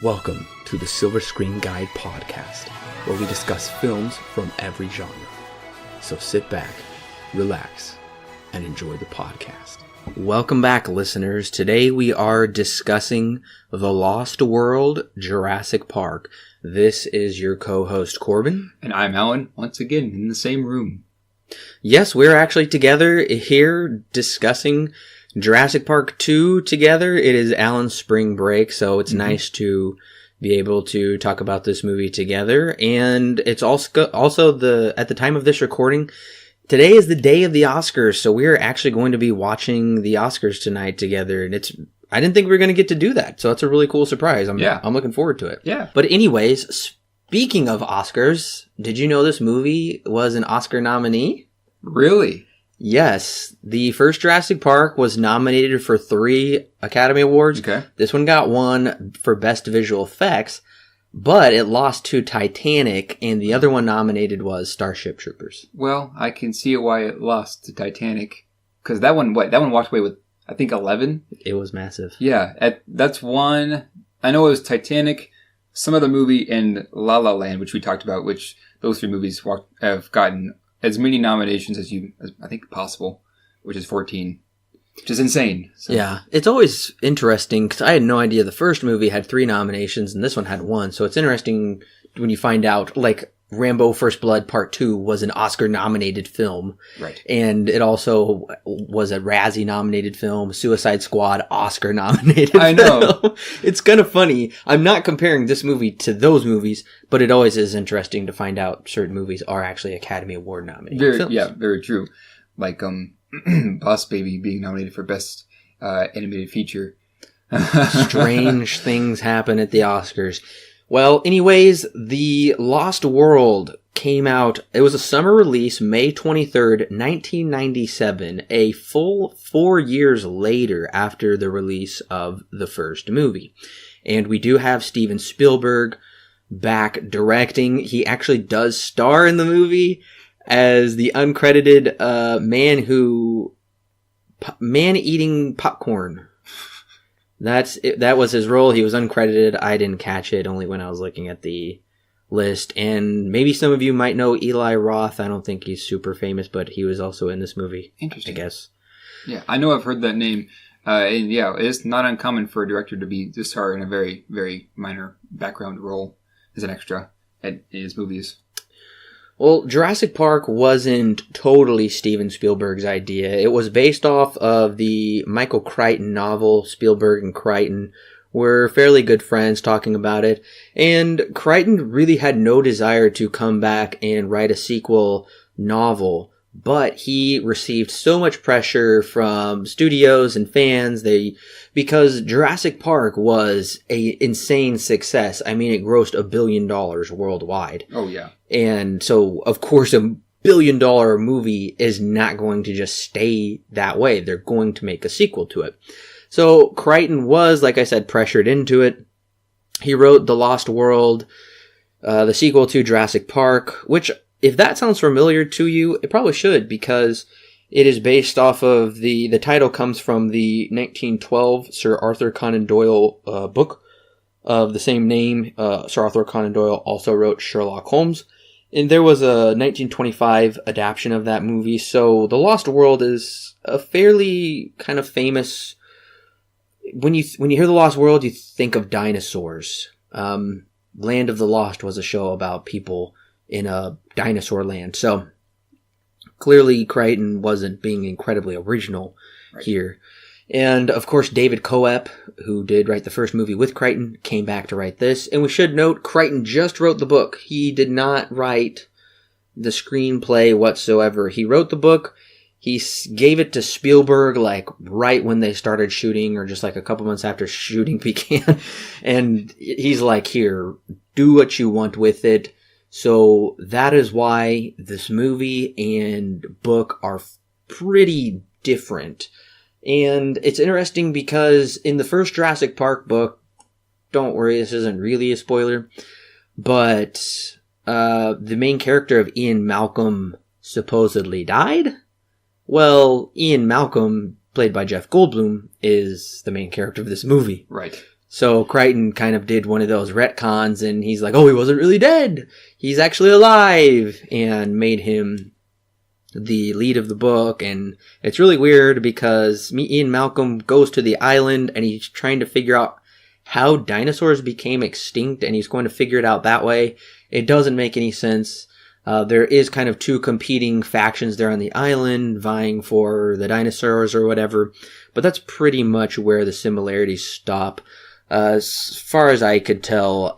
Welcome to the Silver Screen Guide podcast, where we discuss films from every genre. So sit back, relax, and enjoy the podcast. Welcome back, listeners. Today we are discussing The Lost World, Jurassic Park. This is your co-host, Corbin. And I'm Allen, once again in the same room. Yes, we're actually together here discussing Jurassic Park 2 together. It is Alan's spring break, so it's nice to be able to talk about this movie together. And it's also at the time of this recording, today is the day of the Oscars, so we're actually going to be watching the Oscars tonight together. And I didn't think we were going to get to do that, so it's a really cool surprise. I'm looking forward to it. Yeah. But anyways, speaking of Oscars, did you know this movie was an Oscar nominee? Really? Yes, the first Jurassic Park was nominated for 3 Academy Awards. Okay. This one got 1 for Best Visual Effects, but it lost to Titanic, and the other one nominated was Starship Troopers. Well, I can see why it lost to Titanic, because that one walked away with, I think, 11? It was massive. Yeah, that's one. I know it was Titanic, some other movie, and La La Land, which we talked about, which those 3 movies have gotten as many nominations as I think possible, which is 14, which is insane. So. Yeah, it's always interesting because I had no idea the first movie had 3 nominations and this one had 1. So it's interesting when you find out, like, Rambo First Blood Part 2 was an Oscar-nominated film. Right. And it also was a Razzie-nominated film. Suicide Squad, Oscar-nominated I know. film. It's kind of funny. I'm not comparing this movie to those movies, but it always is interesting to find out certain movies are actually Academy Award-nominated films. Yeah, very true. Like Boss Baby being nominated for Best Animated Feature. Strange things happen at the Oscars. Well, anyways, The Lost World came out. It was a summer release, May 23rd, 1997, a full 4 years later after the release of the first movie. And we do have Steven Spielberg back directing. He actually does star in the movie as the uncredited man eating popcorn. That was his role. He was uncredited. I didn't catch it only when I was looking at the list. And maybe some of you might know Eli Roth. I don't think he's super famous, but he was also in this movie. Interesting. I guess. Yeah, I know I've heard that name. And yeah, it's not uncommon for a director to star in a very, very minor background role as an extra in his movies. Well, Jurassic Park wasn't totally Steven Spielberg's idea. It was based off of the Michael Crichton novel. Spielberg and Crichton were fairly good friends talking about it. And Crichton really had no desire to come back and write a sequel novel. But he received so much pressure from studios and fans because Jurassic Park was an insane success. I mean, it grossed $1 billion worldwide. Oh, yeah. And so, of course, $1 billion movie is not going to just stay that way. They're going to make a sequel to it. So Crichton was, like I said, pressured into it. He wrote The Lost World, the sequel to Jurassic Park, which, if that sounds familiar to you, it probably should, because it is based off of the title comes from the 1912 Sir Arthur Conan Doyle book of the same name. Sir Arthur Conan Doyle also wrote Sherlock Holmes. And there was a 1925 adaptation of that movie. So The Lost World is a fairly kind of famous... When you hear The Lost World, you think of dinosaurs. Land of the Lost was a show about people in a dinosaur land. So clearly Crichton wasn't being incredibly original here. And of course David Coep, who did write the first movie with Crichton, came back to write this. And we should note Crichton just wrote the book. He did not write the screenplay whatsoever. He wrote the book. He gave it to Spielberg like right when they started shooting, or just like a couple months after shooting began. And he's like, here, do what you want with it. So that is why this movie and book are pretty different. And it's interesting because in the first Jurassic Park book, don't worry, this isn't really a spoiler, but the main character of Ian Malcolm supposedly died. Well, Ian Malcolm, played by Jeff Goldblum, is the main character of this movie. Right. So Crichton kind of did one of those retcons, and he's like, oh, he wasn't really dead. He's actually alive, and made him the lead of the book. And it's really weird because Ian Malcolm goes to the island, and he's trying to figure out how dinosaurs became extinct, and he's going to figure it out that way. It doesn't make any sense. There is kind of two competing factions there on the island vying for the dinosaurs or whatever, but that's pretty much where the similarities stop. As far as I could tell,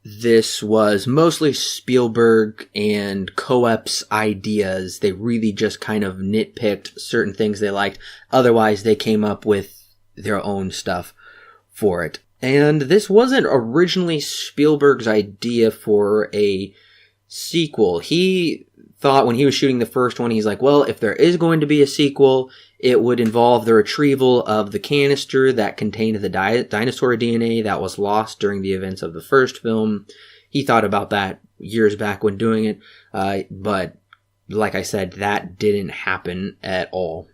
this was mostly Spielberg and Coep's ideas. They really just kind of nitpicked certain things they liked. Otherwise, they came up with their own stuff for it. And this wasn't originally Spielberg's idea for a sequel. He thought when he was shooting the first one, he's like, well, if there is going to be a sequel, it would involve the retrieval of the canister that contained the dinosaur DNA that was lost during the events of the first film. He thought about that years back when doing it, but like I said, that didn't happen at all.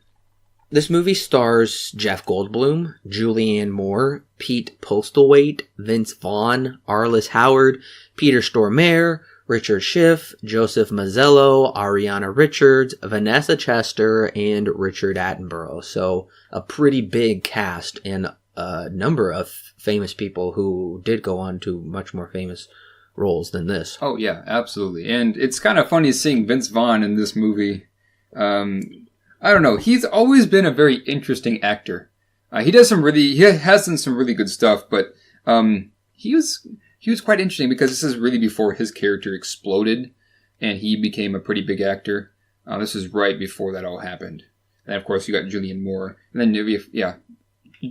This movie stars Jeff Goldblum, Julianne Moore, Pete Postlethwaite, Vince Vaughn, Arliss Howard, Peter Stormare, Richard Schiff, Joseph Mazzello, Ariana Richards, Vanessa Chester, and Richard Attenborough. So a pretty big cast and a number of famous people who did go on to much more famous roles than this. Oh, yeah, absolutely. And it's kind of funny seeing Vince Vaughn in this movie. I don't know. He's always been a very interesting actor. He has done some really good stuff, but he was quite interesting because this is really before his character exploded and he became a pretty big actor. This is right before that all happened. And of course you got Julianne Moore. And then,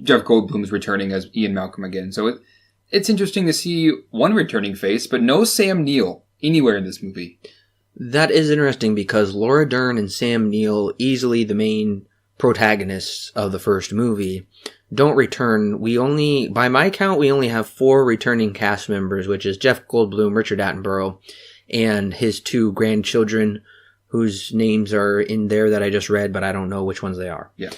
Jeff Goldblum's returning as Ian Malcolm again. So it's interesting to see one returning face, but no Sam Neill anywhere in this movie. That is interesting because Laura Dern and Sam Neill, easily the main protagonists of the first movie, don't return. By my count, we only have 4 returning cast members, which is Jeff Goldblum, Richard Attenborough, and his 2 grandchildren, whose names are in there that I just read, but I don't know which ones they are. Yeah.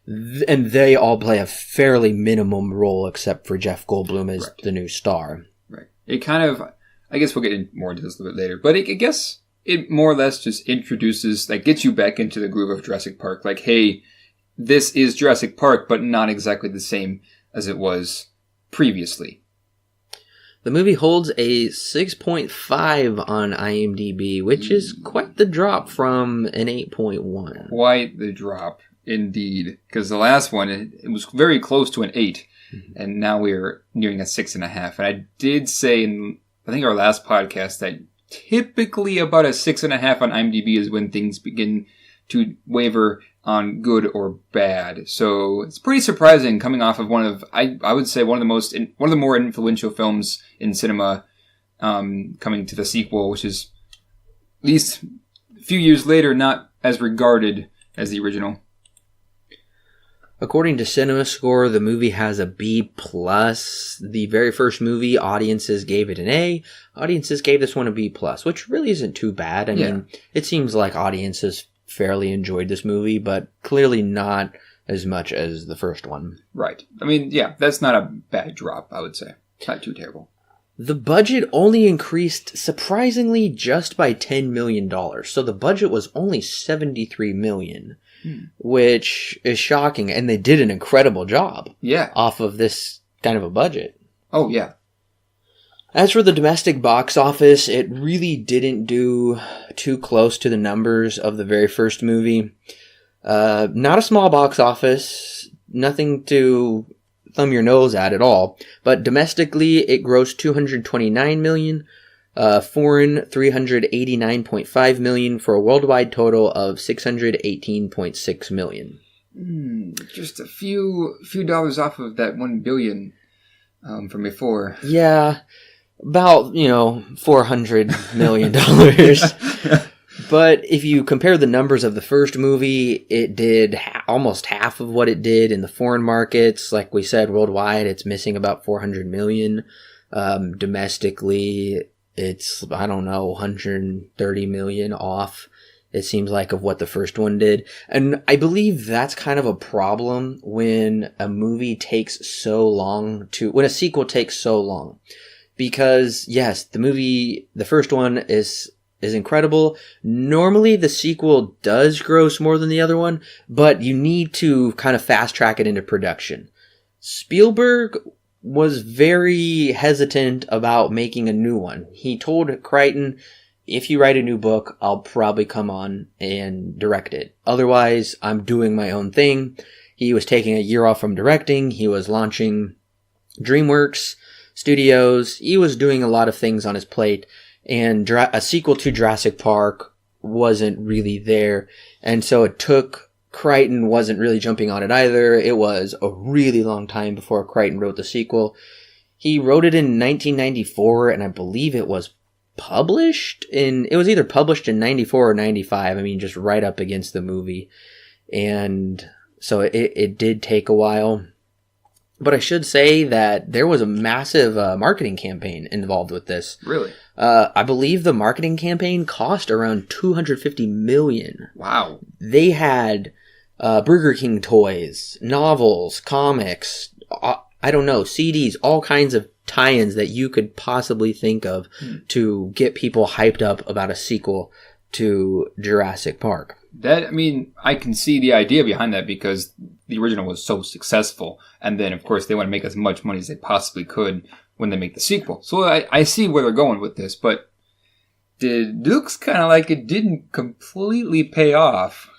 And they all play a fairly minimum role, except for Jeff Goldblum as the new star. Right. It kind of, I guess we'll get more into this a little bit later, but I guess it more or less just introduces, gets you back into the groove of Jurassic Park. Like, hey, this is Jurassic Park, but not exactly the same as it was previously. The movie holds a 6.5 on IMDb, which is quite the drop from an 8.1. Quite the drop, indeed. Because the last one, it was very close to an 8, and now we're nearing a 6.5. And I did say in, I think, our last podcast that typically about a 6.5 on IMDb is when things begin to waver on good or bad. So it's pretty surprising coming off of one of, I would say one of the more influential films in cinema, coming to the sequel, which is at least a few years later not as regarded as the original. According to CinemaScore, the movie has a B+. The very first movie, audiences gave it an A. Audiences gave this one a B+, which really isn't too bad. I mean, it seems like audiences fairly enjoyed this movie, but clearly not as much as the first one. Right. I mean, yeah, that's not a bad drop, I would say. Not too terrible. The budget only increased surprisingly just by $10 million. So the budget was only $73 million. Which is shocking, and they did an incredible job off of this kind of a budget. Oh, yeah. As for the domestic box office, it really didn't do too close to the numbers of the very first movie. Not a small box office, nothing to thumb your nose at all, but domestically it grossed $229 million, foreign $389.5 million, for a worldwide total of $618.6 million. Just a few dollars off of that $1 billion from before. Yeah, about $400 million. But if you compare the numbers of the first movie, it did almost half of what it did in the foreign markets. Like we said, worldwide, it's missing about $400 million. Domestically, it's, $130 million off. it seems like, of what the first one did. And I believe that's kind of a problem when a movie takes so long when a sequel takes so long. Because, yes, the first one is incredible. Normally, the sequel does gross more than the other one, but you need to kind of fast track it into production. Spielberg was very hesitant about making a new one. He told Crichton, if you write a new book, I'll probably come on and direct it. Otherwise, I'm doing my own thing. He was taking a year off from directing. He was launching DreamWorks Studios. He was doing a lot of things on his plate. And a sequel to Jurassic Park wasn't really there. And so Crichton wasn't really jumping on it either. It was a really long time before Crichton wrote the sequel. He wrote it in 1994, and I believe it was it was either published in 94 or 95. I mean, just right up against the movie. And so it did take a while. But I should say that there was a massive marketing campaign involved with this. Really? I believe the marketing campaign cost around $250 million. Wow. They had Burger King toys, novels, comics, I don't know, CDs, all kinds of tie-ins that you could possibly think of to get people hyped up about a sequel to Jurassic Park. I can see the idea behind that because the original was so successful. And then, of course, they want to make as much money as they possibly could when they make the sequel. So I see where they're going with this, but it looks kind of like it didn't completely pay off.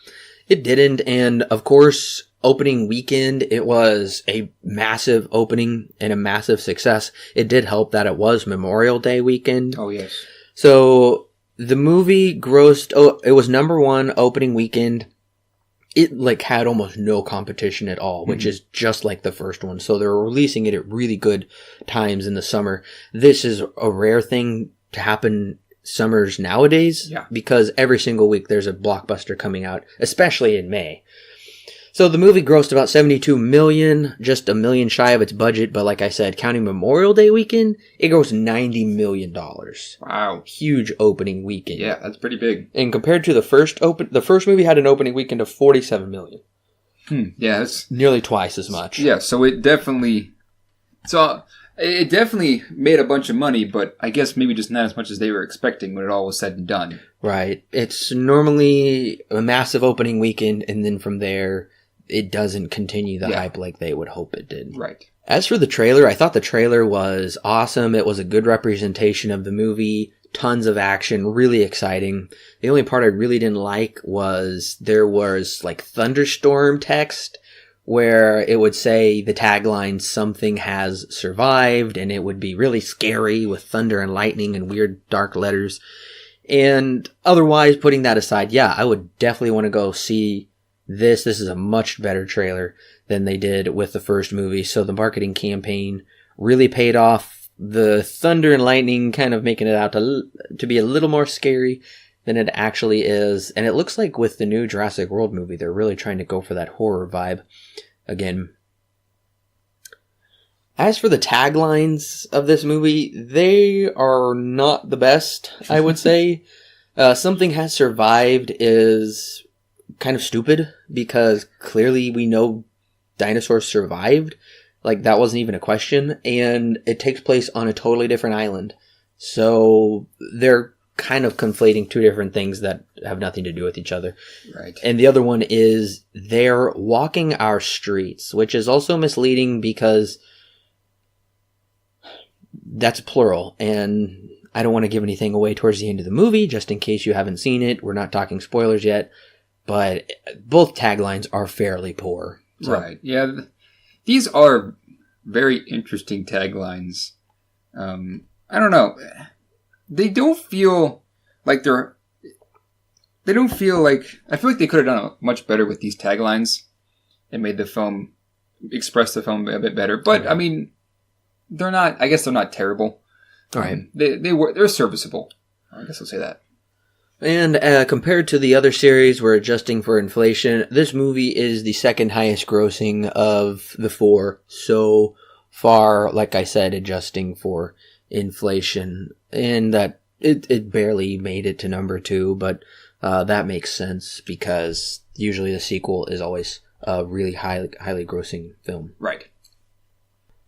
It didn't, and of course, opening weekend, it was a massive opening and a massive success. It did help that it was Memorial Day weekend. Oh, yes. So the movie grossed, it was number one opening weekend. It had almost no competition at all, which is just like the first one. So they're releasing it at really good times in the summer. This is a rare thing to happen summers nowadays, because every single week there's a blockbuster coming out, especially in May. So the movie grossed about $72 million, just $1 million shy of its budget. But like I said, counting Memorial Day weekend, it grossed $90 million. Wow. Huge opening weekend. Yeah, that's pretty big. And compared to the first movie had an opening weekend of $47 million. Yeah, that's nearly twice as much. Yeah, so it definitely made a bunch of money, but I guess maybe just not as much as they were expecting when it all was said and done. Right. It's normally a massive opening weekend, and then from there, it doesn't continue the hype like they would hope it did. Right. As for the trailer, I thought the trailer was awesome. It was a good representation of the movie. Tons of action, really exciting. The only part I really didn't like was there was thunderstorm text where it would say the tagline, "Something has survived," and it would be really scary with thunder and lightning and weird dark letters. And otherwise, putting that aside, I would definitely want to go see this. This is a much better trailer than they did with the first movie. So the marketing campaign really paid off. The thunder and lightning kind of making it out to be a little more scary than it actually is. And it looks like with the new Jurassic World movie, they're really trying to go for that horror vibe again. As for the taglines of this movie, they are not the best, I would say. Something has survived is kind of stupid because clearly we know dinosaurs survived. That wasn't even a question. And it takes place on a totally different island. So they're kind of conflating two different things that have nothing to do with each other. Right. And the other one is they're walking our streets, which is also misleading because that's plural. And I don't want to give anything away towards the end of the movie, just in case you haven't seen it. We're not talking spoilers yet. But both taglines are fairly poor. So. Right. Yeah. These are very interesting taglines. I don't know. They don't feel like I feel like they could have done much better with these taglines and made the film express the film a bit better. But I mean, they're not terrible. All right. They're serviceable. I guess I'll say that. And compared to the other series, we're adjusting for inflation. This movie is the second highest grossing of the four so far. Like I said, adjusting for inflation, and that it barely made it to number two. But That makes sense because usually the sequel is always a really highly grossing film. Right.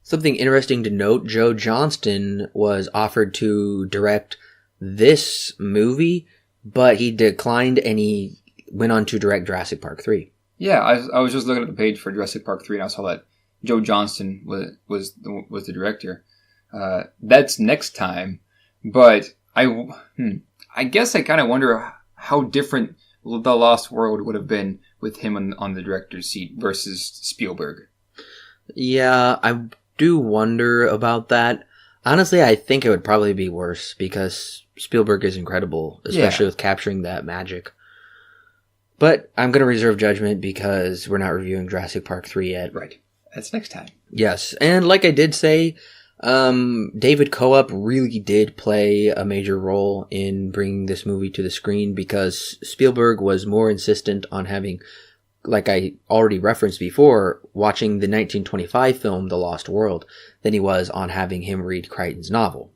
Something interesting to note, Joe Johnston was offered to direct this movie, but he declined and he went on to direct Jurassic Park 3. Yeah, I was just looking at the page for Jurassic Park 3 and I saw that Joe Johnston was the director. That's next time, but I guess I kind of wonder how different The Lost World would have been with him on the director's seat versus Spielberg. Yeah, I do wonder about that. Honestly, I think it would probably be worse because Spielberg is incredible, especially with capturing that magic. But I'm going to reserve judgment because we're not reviewing Jurassic Park 3 yet. Right. That's next time. Yes, and like I did say, David Coop really did play a major role in bringing this movie to the screen because Spielberg was more insistent on having, like I already referenced before, watching the 1925 film The Lost World than he was on having him read Crichton's novel,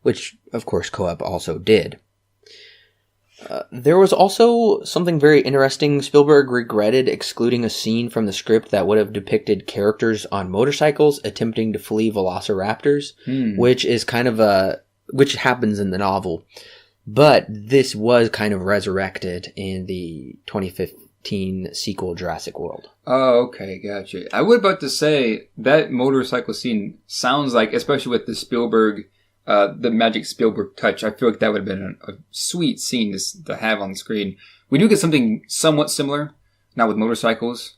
which of course Coop also did. There was also something very interesting. Spielberg regretted excluding a scene from the script that would have depicted characters on motorcycles attempting to flee velociraptors, which is which happens in the novel. But this was kind of resurrected in the 2015 sequel Jurassic World. Oh, okay, gotcha. I was about to say that motorcycle scene sounds like, especially with the Spielberg, the magic Spielberg touch, I feel like that would have been a sweet scene to have on the screen. We do get something somewhat similar, not with motorcycles,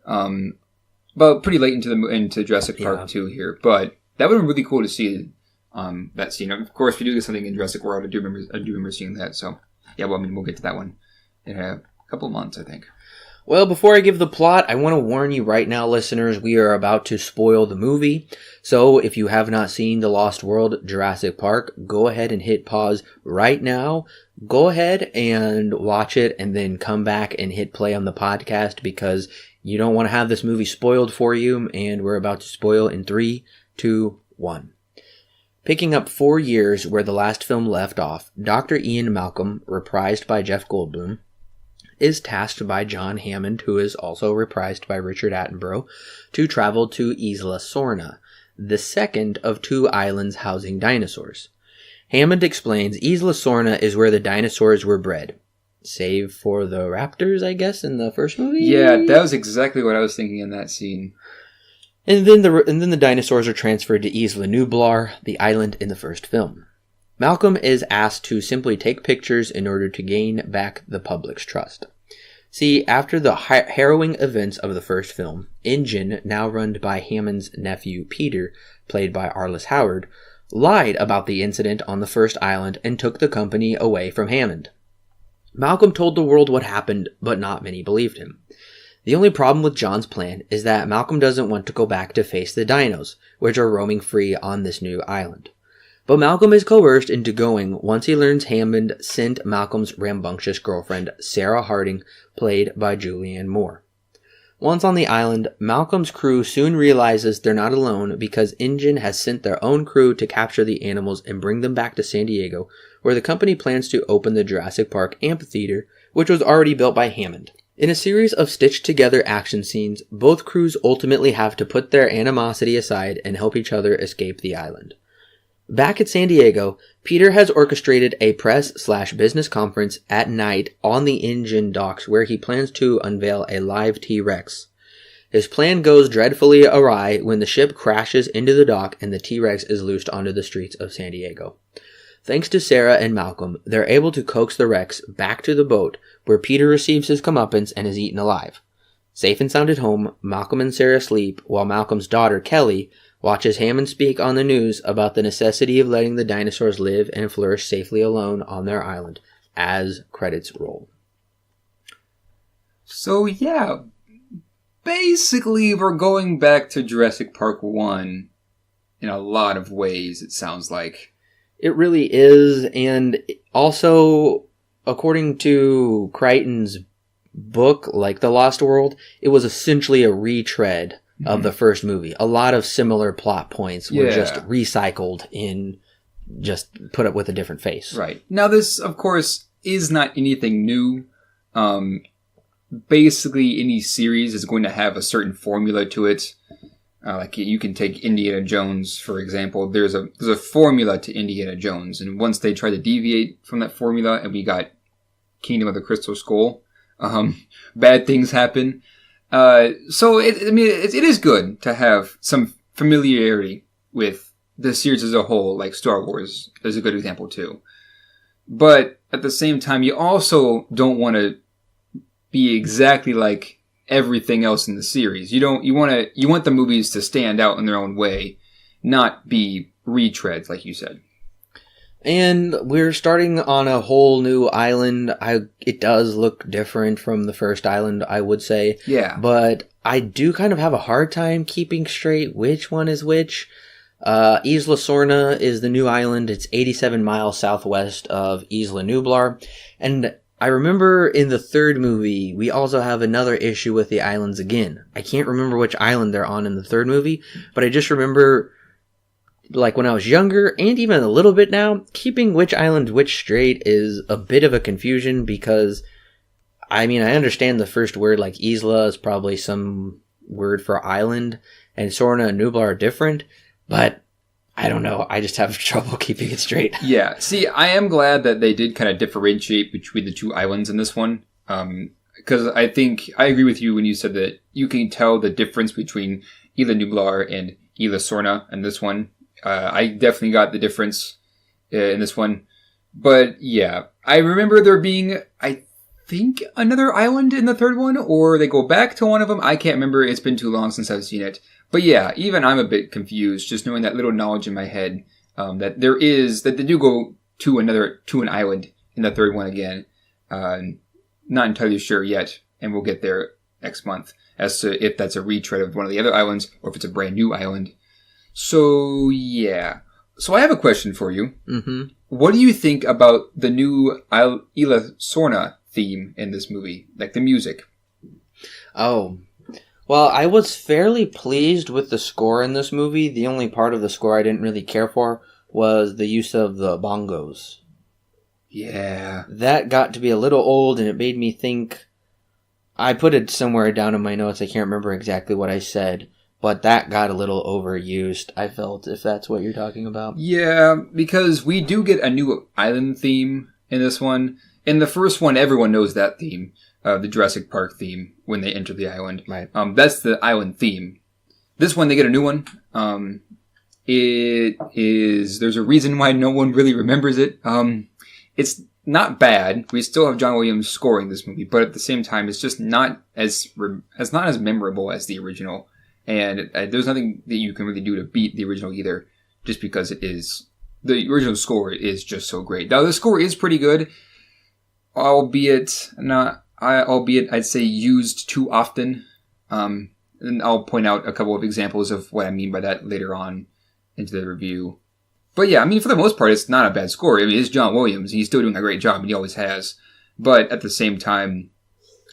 but pretty late into Jurassic Park 2 here. But that would have been really cool to see that scene. Of course, we do get something in Jurassic World. I do remember seeing that. So yeah, well, I mean, we'll get to that one in a couple of months, I think. Well, before I give the plot, I want to warn you right now, listeners, we are about to spoil the movie. So if you have not seen The Lost World, Jurassic Park, go ahead and hit pause right now. Go ahead and watch it and then come back and hit play on the podcast because you don't want to have this movie spoiled for you, and we're about to spoil in 3, 2, 1. Picking up 4 years where the last film left off, Dr. Ian Malcolm, reprised by Jeff Goldblum, is tasked by John Hammond, who is also reprised by Richard Attenborough, to travel to Isla Sorna, the second of 2 islands housing dinosaurs. Hammond explains Isla Sorna is where the dinosaurs were bred. Save for the raptors, I guess, in the first movie? Yeah, that was exactly what I was thinking in that scene. And then the dinosaurs are transferred to Isla Nublar, the island in the first film. Malcolm is asked to simply take pictures in order to gain back the public's trust. See, after the harrowing events of the first film, InGen, now run by Hammond's nephew Peter, played by Arliss Howard, lied about the incident on the first island and took the company away from Hammond. Malcolm told the world what happened, but not many believed him. The only problem with John's plan is that Malcolm doesn't want to go back to face the dinos, which are roaming free on this new island. But Malcolm is coerced into going once he learns Hammond sent Malcolm's rambunctious girlfriend, Sarah Harding, played by Julianne Moore. Once on the island, Malcolm's crew soon realizes they're not alone because InGen has sent their own crew to capture the animals and bring them back to San Diego, where the company plans to open the Jurassic Park amphitheater, which was already built by Hammond. In a series of stitched-together action scenes, both crews ultimately have to put their animosity aside and help each other escape the island. Back at San Diego, Peter has orchestrated a press/business conference at night on the InGen docks where he plans to unveil a live T-Rex. His plan goes dreadfully awry when the ship crashes into the dock and the T-Rex is loosed onto the streets of San Diego. Thanks to Sarah and Malcolm, they're able to coax the Rex back to the boat where Peter receives his comeuppance and is eaten alive. Safe and sound at home, Malcolm and Sarah sleep while Malcolm's daughter, Kelly, watches Hammond speak on the news about the necessity of letting the dinosaurs live and flourish safely alone on their island as credits roll. So yeah, basically we're going back to Jurassic Park 1 in a lot of ways, it sounds like. It really is, and also, according to Crichton's book, like The Lost World, it was essentially a retread of the first movie. A lot of similar plot points were just recycled in, just put up with a different face. Right. Now this, of course, is not anything new. Basically, any series is going to have a certain formula to it. Like you can take Indiana Jones, for example. There's a formula to Indiana Jones, and once they try to deviate from that formula, and we got Kingdom of the Crystal Skull, bad things happen. So it is good to have some familiarity with the series as a whole, like Star Wars is a good example too. But at the same time, you also don't want to be exactly like everything else in the series. You want the movies to stand out in their own way, not be retreads, like you said. And we're starting on a whole new island. It does look different from the first island, I would say. Yeah. But I do kind of have a hard time keeping straight which one is which. Isla Sorna is the new island. It's 87 miles southwest of Isla Nublar. And I remember in the third movie, we also have another issue with the islands again. I can't remember which island they're on in the third movie, but I just remember, like when I was younger, and even a little bit now, keeping which island which straight is a bit of a confusion because, I mean, I understand the first word, like Isla, is probably some word for island, and Sorna and Nublar are different, but I don't know. I just have trouble keeping it straight. Yeah. See, I am glad that they did kind of differentiate between the two islands in this one. Because I think I agree with you when you said that you can tell the difference between Isla Nublar and Isla Sorna in this one. I definitely got the difference in this one. But yeah, I remember there being, I think, another island in the third one, or they go back to one of them. I can't remember. It's been too long since I've seen it. But yeah, even I'm a bit confused just knowing that little knowledge in my head that they do go to an island in the third one again. Not entirely sure yet, and we'll get there next month as to if that's a retread of one of the other islands or if it's a brand new island. So yeah. So I have a question for you. Mm-hmm. What do you think about the new Isla Sorna theme in this movie, like the music? Oh. Well, I was fairly pleased with the score in this movie. The only part of the score I didn't really care for was the use of the bongos. Yeah. That got to be a little old, and it made me think... I put it somewhere down in my notes. I can't remember exactly what I said, but that got a little overused, I felt, if that's what you're talking about. Yeah, because we do get a new island theme in this one. In the first one, everyone knows that theme. The Jurassic Park theme when they enter the island. Right. That's the island theme. This one, they get a new one. There's a reason why no one really remembers it. It's not bad. We still have John Williams scoring this movie, but at the same time, it's just not as memorable as the original. And there's nothing that you can really do to beat the original either, just because the original score is just so great. Now, the score is pretty good, albeit I'd say used too often. And I'll point out a couple of examples of what I mean by that later on into the review. But yeah, I mean, for the most part, it's not a bad score. I mean, it's John Williams. He's still doing a great job, and he always has. But at the same time,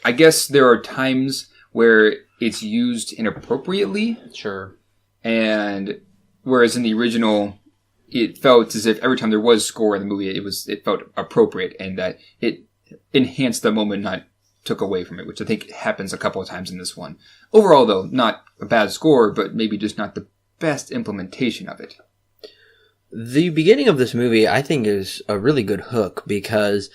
I guess there are times where it's used inappropriately. Sure. And whereas in the original, it felt as if every time there was score in the movie, it felt appropriate, and that it enhanced the moment, not took away from it, which I think happens a couple of times in this one. Overall, though, not a bad score, but maybe just not the best implementation of it. The beginning of this movie, I think, is a really good hook because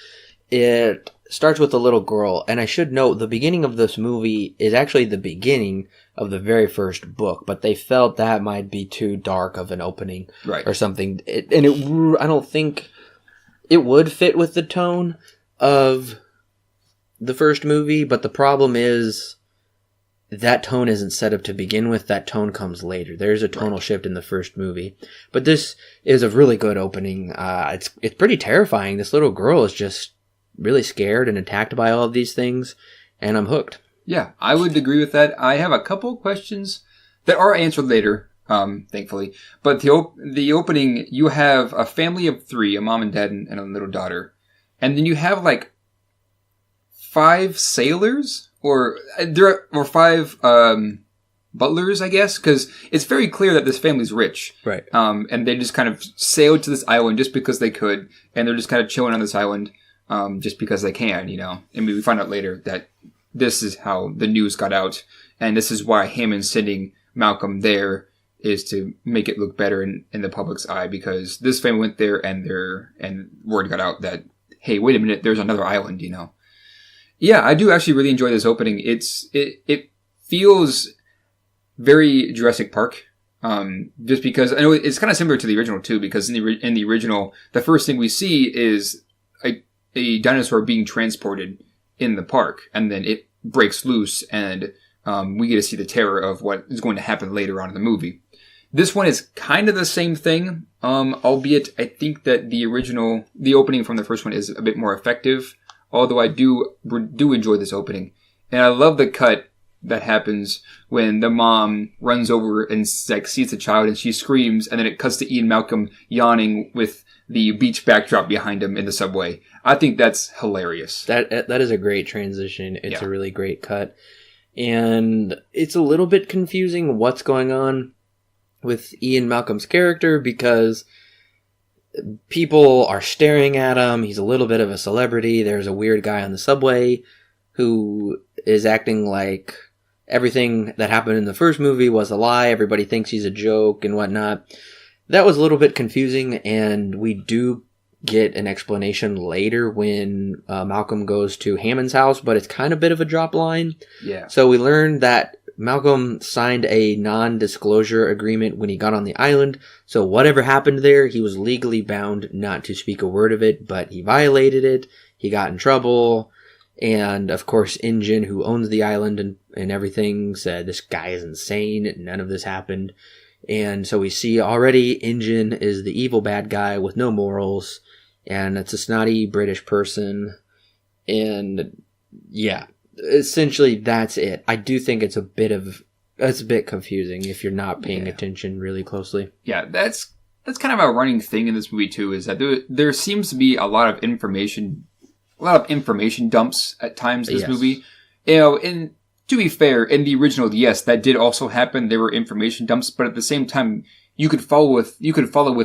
it starts with a little girl. And I should note, the beginning of this movie is actually the beginning of the very first book, but they felt that might be too dark of an opening, right, or something. I don't think it would fit with the tone of the first movie, but the problem is that tone isn't set up to begin with. That tone comes later. There's a tonal shift in the first movie. But this is a really good opening. It's pretty terrifying. This little girl is just really scared and attacked by all of these things, and I'm hooked. Yeah, I would agree with that. I have a couple of questions that are answered later, thankfully. But the opening, you have a family of 3, a mom and dad and a little daughter. And then you have like 5 sailors? Or 5 butlers, I guess, because it's very clear that this family's rich. Right. And they just kind of sailed to this island just because they could, and they're just kind of chilling on this island. just because they can, And we find out later that this is how the news got out, and this is why Hammond's sending Malcolm there is to make it look better in the public's eye, because this family went there and word got out that, hey, wait a minute, there's another island, Yeah, I do actually really enjoy this opening. It feels very Jurassic Park. Just because I know it's kind of similar to the original too, because in the original, the first thing we see is a dinosaur being transported in the park, and then it breaks loose, and we get to see the terror of what is going to happen later on in the movie. This one is kind of the same thing, albeit I think that the opening from the first one is a bit more effective, although I do enjoy this opening. And I love the cut that happens when the mom runs over and sees the child and she screams, and then it cuts to Ian Malcolm yawning with the beach backdrop behind him in the subway. I think that's hilarious. That is a great transition. It's a really great cut. And it's a little bit confusing what's going on with Ian Malcolm's character, because people are staring at him. He's a little bit of a celebrity. There's a weird guy on the subway who is acting like everything that happened in the first movie was a lie. Everybody thinks he's a joke and whatnot. That was a little bit confusing, and we do get an explanation later when Malcolm goes to Hammond's house, but it's kind of a bit of a drop line. Yeah. So we learned that Malcolm signed a non-disclosure agreement when he got on the island, so whatever happened there, he was legally bound not to speak a word of it, but he violated it, he got in trouble, and of course Ingen, who owns the island and everything, said this guy is insane, none of this happened. And so we see already Ingen is the evil bad guy with no morals, and it's a snotty British person, and yeah, essentially that's it. I do think it's a bit confusing if you're not paying attention really closely. Yeah, that's kind of a running thing in this movie too, is that there seems to be a lot of information dumps at times in this movie. And to be fair, in the original, yes, that did also happen. There were information dumps, but at the same time, you could follow with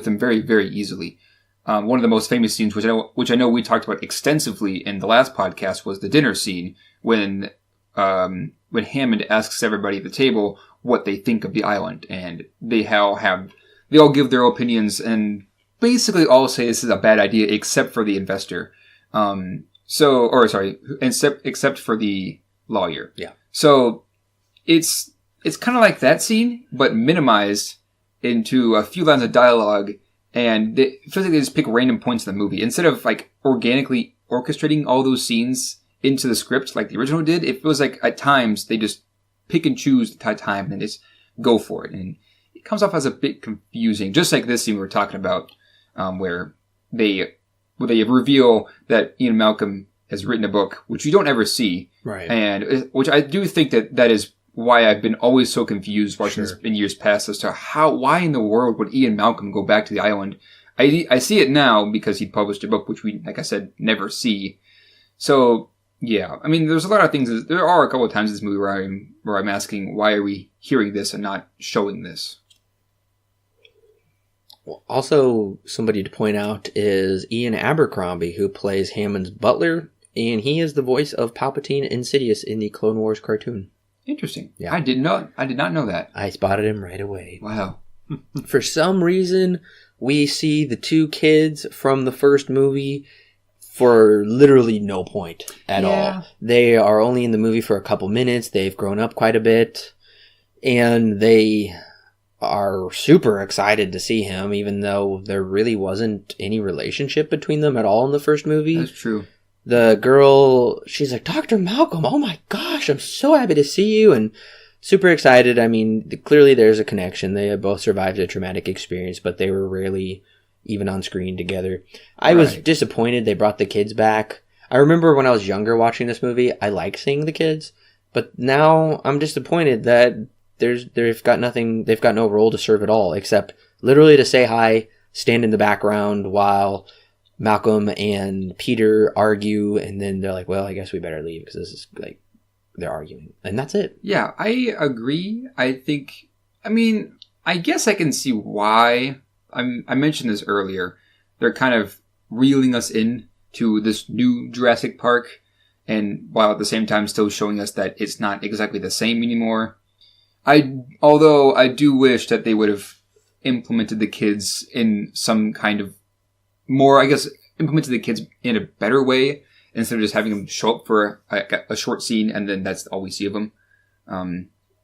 them very, very easily. One of the most famous scenes, which I know we talked about extensively in the last podcast, was the dinner scene when Hammond asks everybody at the table what they think of the island, and they all give their opinions and basically all say this is a bad idea except for the investor. Except for the lawyer. Yeah. So it's kind of like that scene, but minimized into a few lines of dialogue, and it feels like they just pick random points in the movie. Instead of like organically orchestrating all those scenes into the script like the original did, it feels like at times they just pick and choose the time and just go for it. And it comes off as a bit confusing, just like this scene we were talking about, where they reveal that Ian Malcolm has written a book, which you don't ever see. Right. And which I do think that is why I've been always so confused watching this in years past as to why in the world would Ian Malcolm go back to the island? I see it now because he published a book, which we, like I said, never see. So, yeah. I mean, there's a lot of things. There are a couple of times in this movie where I'm asking, why are we hearing this and not showing this? Also, somebody to point out is Ian Abercrombie, who plays Hammond's butler, and he is the voice of Palpatine Insidious in the Clone Wars cartoon. Interesting. Yeah. I did not know that. I spotted him right away. Wow. For some reason, we see the two kids from the first movie for literally no point at all. They are only in the movie for a couple minutes. They've grown up quite a bit, and they are super excited to see him, even though there really wasn't any relationship between them at all in the first movie. That's true. The girl, she's like, Dr. Malcolm, oh my gosh, I'm so happy to see you, and super excited. I mean, clearly there's a connection. They have both survived a traumatic experience, but they were rarely even on screen together. I was disappointed they brought the kids back. I remember when I was younger watching this movie, I liked seeing the kids, but now I'm disappointed that they've got no role to serve at all, except literally to say hi, stand in the background while Malcolm and Peter argue, and then they're like, well, I guess we better leave because this is like, they're arguing. And that's it. Yeah, I agree. I guess I can see why. I mentioned this earlier. They're kind of reeling us in to this new Jurassic Park, and while at the same time still showing us that it's not exactly the same anymore. Although I do wish that they would have implemented the kids in some kind of more, I guess, implemented the kids in a better way instead of just having them show up for a short scene and then that's all we see of them.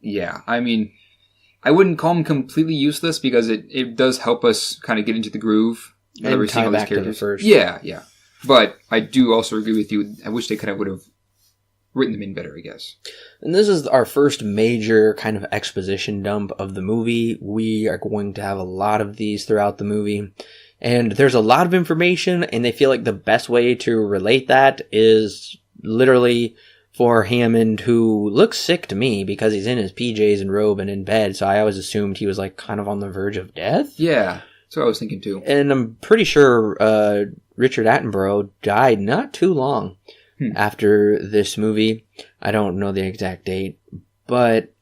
Yeah, I mean, I wouldn't call them completely useless because it does help us kind of get into the groove. And tie back to the first. Yeah. But I do also agree with you. I wish they would have written them in better, I guess. And this is our first major kind of exposition dump of the movie. We are going to have a lot of these throughout the movie. And there's a lot of information, and they feel like the best way to relate that is literally for Hammond, who looks sick to me because he's in his PJs and robe and in bed, so I always assumed he was like kind of on the verge of death. Yeah, that's what I was thinking too. And I'm pretty sure Richard Attenborough died not too long after this movie. I don't know the exact date, but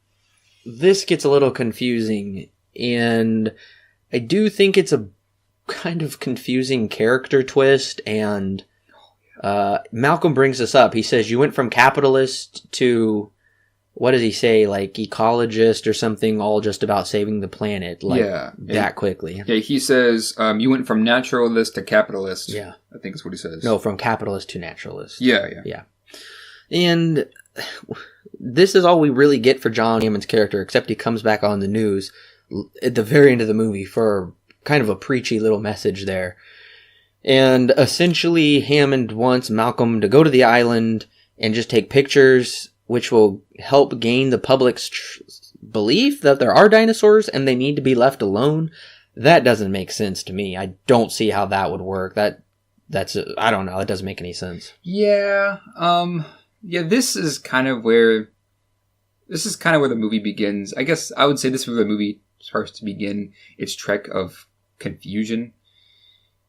this gets a little confusing, and I do think it's a kind of confusing character twist, and Malcolm brings this up. He says, you went from capitalist to, what does he say, like ecologist or something, all just about saving the planet, that quickly. Yeah, he says, you went from naturalist to capitalist. Yeah. I think is what he says. No, from capitalist to naturalist. Yeah. And this is all we really get for John Hammond's character, except he comes back on the news at the very end of the movie for kind of a preachy little message there. And essentially, Hammond wants Malcolm to go to the island and just take pictures, which will help gain the public's belief that there are dinosaurs and they need to be left alone. That doesn't make sense to me. I don't see how that would work. That's I don't know. It doesn't make any sense. Yeah. This is kind of where the movie begins. I guess I would say this is where the movie starts to begin its trek of confusion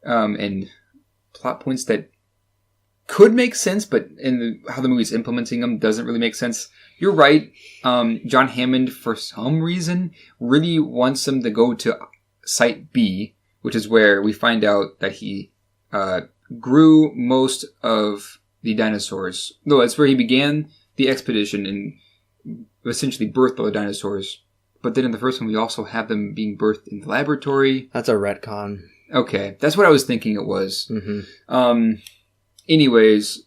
and plot points that could make sense, but how the movie's implementing them doesn't really make sense. You're right. John Hammond, for some reason, really wants them to go to Site B, which is where we find out that he grew most of the dinosaurs. No, that's where he began the expedition and essentially birthed all the dinosaurs. But then in the first one, we also have them being birthed in the laboratory. That's a retcon. Okay, that's what I was thinking it was. Mm-hmm. Anyways,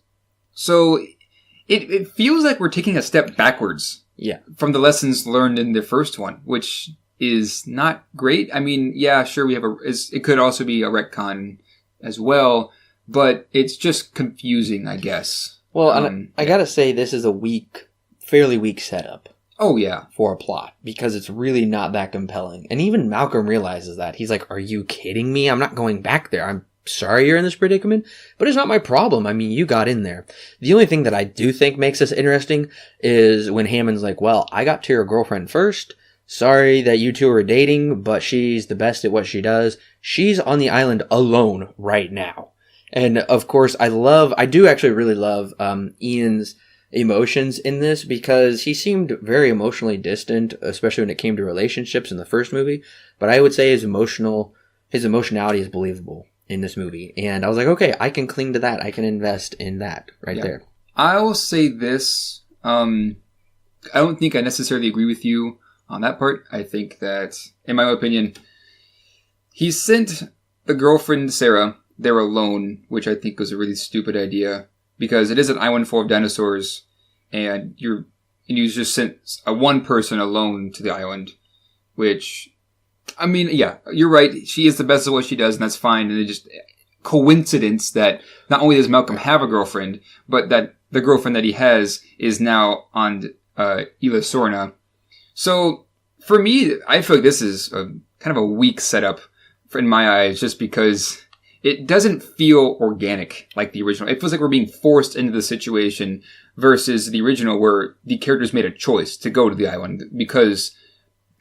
so it feels like we're taking a step backwards. Yeah. From the lessons learned in the first one, which is not great. I mean, yeah, sure, it could also be a retcon as well, but it's just confusing, I guess. Well, I gotta say, this is fairly weak setup. Oh, yeah. For a plot, because it's really not that compelling. And even Malcolm realizes that. He's like, are you kidding me? I'm not going back there. I'm sorry you're in this predicament, but it's not my problem. I mean, you got in there. The only thing that I do think makes this interesting is when Hammond's like, well, I got to your girlfriend first. Sorry that you two are dating, but she's the best at what she does. She's on the island alone right now. And of course, I do actually really love Ian's emotions in this, because he seemed very emotionally distant, especially when it came to relationships in the first movie. But I would say his emotionality is believable in this movie. And I was like, okay, I can cling to that. I can invest in that there. I will say this. I don't think I necessarily agree with you on that part. I think that, in my opinion, he sent the girlfriend, Sarah, there alone, which I think was a really stupid idea. Because it is an island full of dinosaurs, and you just sent one person alone to the island, which, I mean, yeah, you're right. She is the best at what she does, and that's fine. And it's just coincidence that not only does Malcolm have a girlfriend, but that the girlfriend that he has is now on Isla Sorna. So for me, I feel like this is a kind of a weak setup in my eyes, just because it doesn't feel organic like the original. It feels like we're being forced into the situation versus the original where the characters made a choice to go to the island because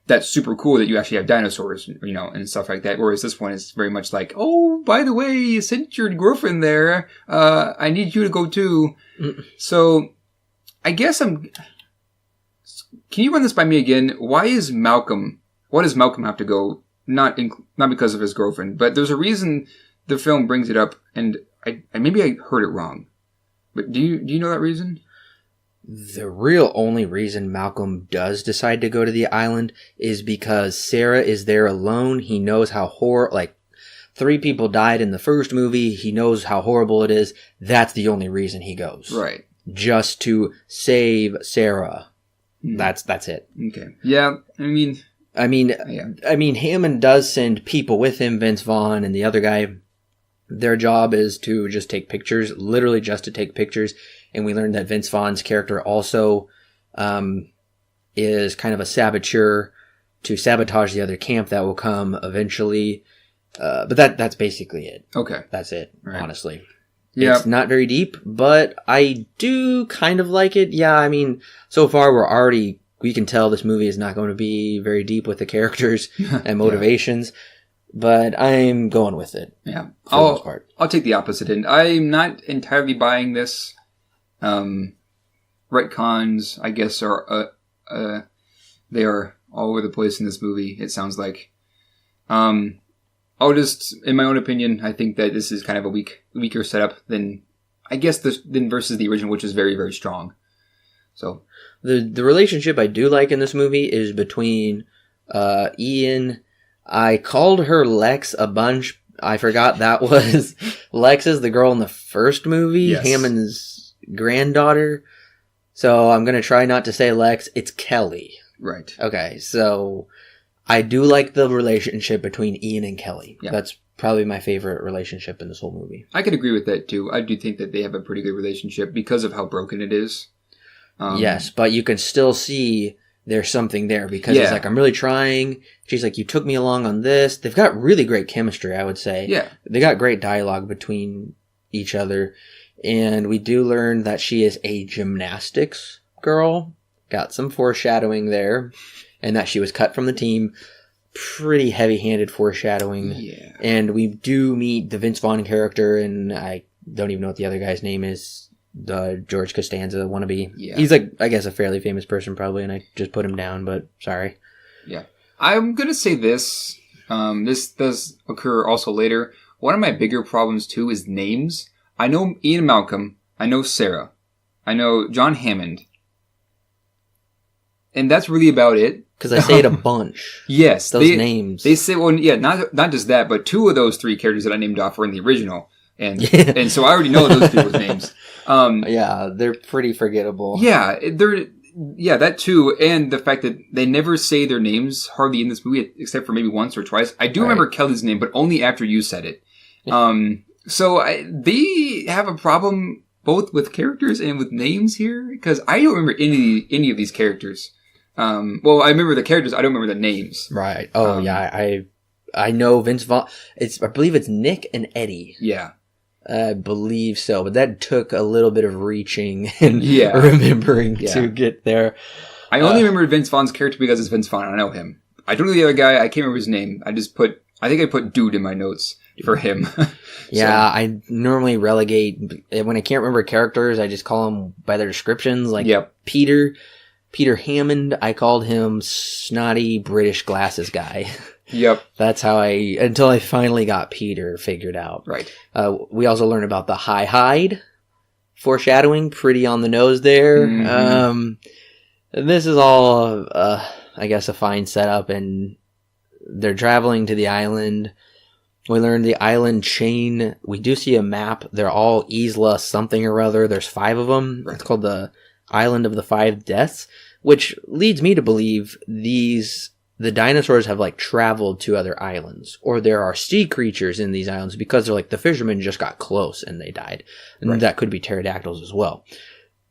that's super cool that you actually have dinosaurs, and stuff like that. Whereas this one is very much like, oh, by the way, you sent your girlfriend there. I need you to go too. So I guess can you run this by me again? Why does Malcolm have to go? Not because of his girlfriend, but there's a reason the film brings it up, and maybe I heard it wrong, but do you know that reason? The real only reason Malcolm does decide to go to the island is because Sarah is there alone. He knows how 3 people died in the first movie. He knows how horrible it is. That's the only reason he goes. Right. Just to save Sarah. That's it. Okay. Yeah. I mean, Hammond does send people with him, Vince Vaughn and the other guy. Their job is to just take pictures, literally just to take pictures. And we learned that Vince Vaughn's character also is kind of a saboteur to sabotage the other camp that will come eventually. But that's basically it. Okay. That's it, right. Honestly. Yeah. It's not very deep, but I do kind of like it. Yeah, I mean, so far we can tell this movie is not going to be very deep with the characters and motivations, but I'm going with it. Yeah. For the most part. I'll take the opposite end. I'm not entirely buying this. Retcons, I guess, are they are all over the place in this movie, it sounds like. I'll just, in my own opinion, I think that this is kind of a weaker setup than, I guess, than versus the original, which is very, very strong. So the relationship I do like in this movie is between Ian. I called her Lex a bunch. I forgot that was Lex is the girl in the first movie, yes. Hammond's granddaughter. So I'm going to try not to say Lex. It's Kelly. Right. Okay, so I do like the relationship between Ian and Kelly. Yeah. That's probably my favorite relationship in this whole movie. I could agree with that too. I do think that they have a pretty good relationship because of how broken it is. Yes, but you can still see there's something there because he's like, I'm really trying. She's like, you took me along on this. They've got really great chemistry, I would say. Yeah. They got great dialogue between each other. And we do learn that she is a gymnastics girl. Got some foreshadowing there. And that she was cut from the team. Pretty heavy-handed foreshadowing. Yeah. And we do meet the Vince Vaughn character, and I don't even know what the other guy's name is. The George Costanza wannabe. Yeah. He's like, I guess, a fairly famous person probably, and I just put him down, but sorry. Yeah. I'm going to say this. This does occur also later. One of my bigger problems, too, is names. I know Ian Malcolm. I know Sarah. I know John Hammond. And that's really about it. Because I say it a bunch. Yes. Those names. They say, well, yeah, not just that, but 2 of those 3 characters that I named off were in the original. And so I already know those people's names. Yeah, they're pretty forgettable. Yeah, that too. And the fact that they never say their names hardly in this movie, except for maybe once or twice. I do remember Kelly's name, but only after you said it. So they have a problem both with characters and with names here, because I don't remember any of these characters. Well, I remember the characters, I don't remember the names. Right. Oh, yeah, I know Vince Vaughn. I believe it's Nick and Eddie. Yeah. I believe so, but that took a little bit of reaching and remembering to get there. I only remember Vince Vaughn's character because it's Vince Vaughn. I know him. I don't know the other guy. I can't remember his name. I think I put Dude in my notes for him. Yeah, I normally relegate, when I can't remember characters, I just call them by their descriptions. Like Peter Hammond, I called him snotty British glasses guy. Yep. That's how until I finally got Peter figured out. Right. We also learned about the high hide foreshadowing, pretty on the nose there. Mm-hmm. This is all, I guess, a fine setup, and they're traveling to the island. We learned the island chain. We do see a map. They're all Isla something or other. There's 5 of them. Right. It's called the Island of the 5 Deaths, which leads me to believe the dinosaurs have traveled to other islands, or there are sea creatures in these islands because they're the fishermen just got close and they died. And that could be pterodactyls as well.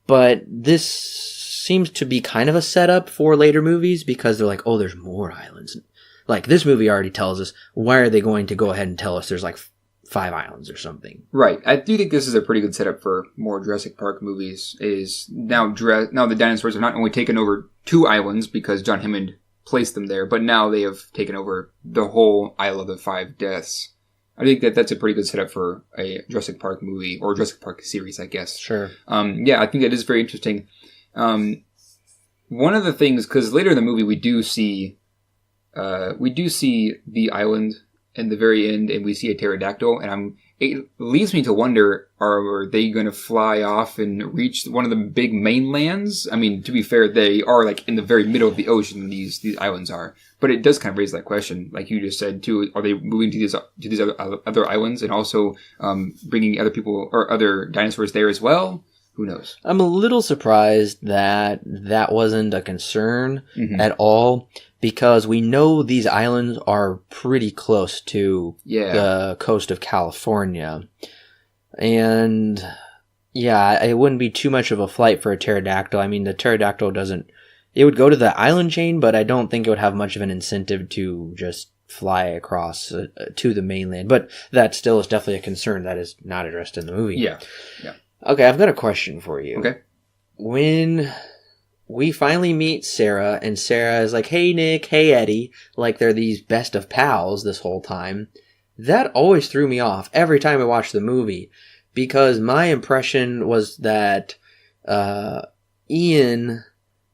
But this seems to be kind of a setup for later movies because they're oh, there's more islands. This movie already tells us, why are they going to go ahead and tell us there's 5 islands or something? Right. I do think this is a pretty good setup for more Jurassic Park movies. Is now the dinosaurs have not only taken over 2 islands because John Hammond placed them there, but now they have taken over the whole Isle of the 5 Deaths. I think that's a pretty good setup for a Jurassic Park movie, or Jurassic Park series, I guess. Sure. Yeah, I think that is very interesting. One of the things, because later in the movie we do see the island in the very end, and we see a pterodactyl, and it leads me to wonder, are they going to fly off and reach one of the big mainlands? I mean, to be fair, they are like in the very middle of the ocean, these islands are. But it does kind of raise that question, like you just said too. Are they moving to these other islands and also bringing other people or other dinosaurs there as well? Who knows? I'm a little surprised that wasn't a concern at all, because we know these islands are pretty close to the coast of California. And yeah, it wouldn't be too much of a flight for a pterodactyl. I mean, the pterodactyl it would go to the island chain, but I don't think it would have much of an incentive to just fly across to the mainland. But that still is definitely a concern that is not addressed in the movie. Yeah. Okay, I've got a question for you. Okay. When we finally meet Sarah, and Sarah is like, hey, Nick, hey, Eddie, like they're these best of pals this whole time, that always threw me off every time I watched the movie, because my impression was that Ian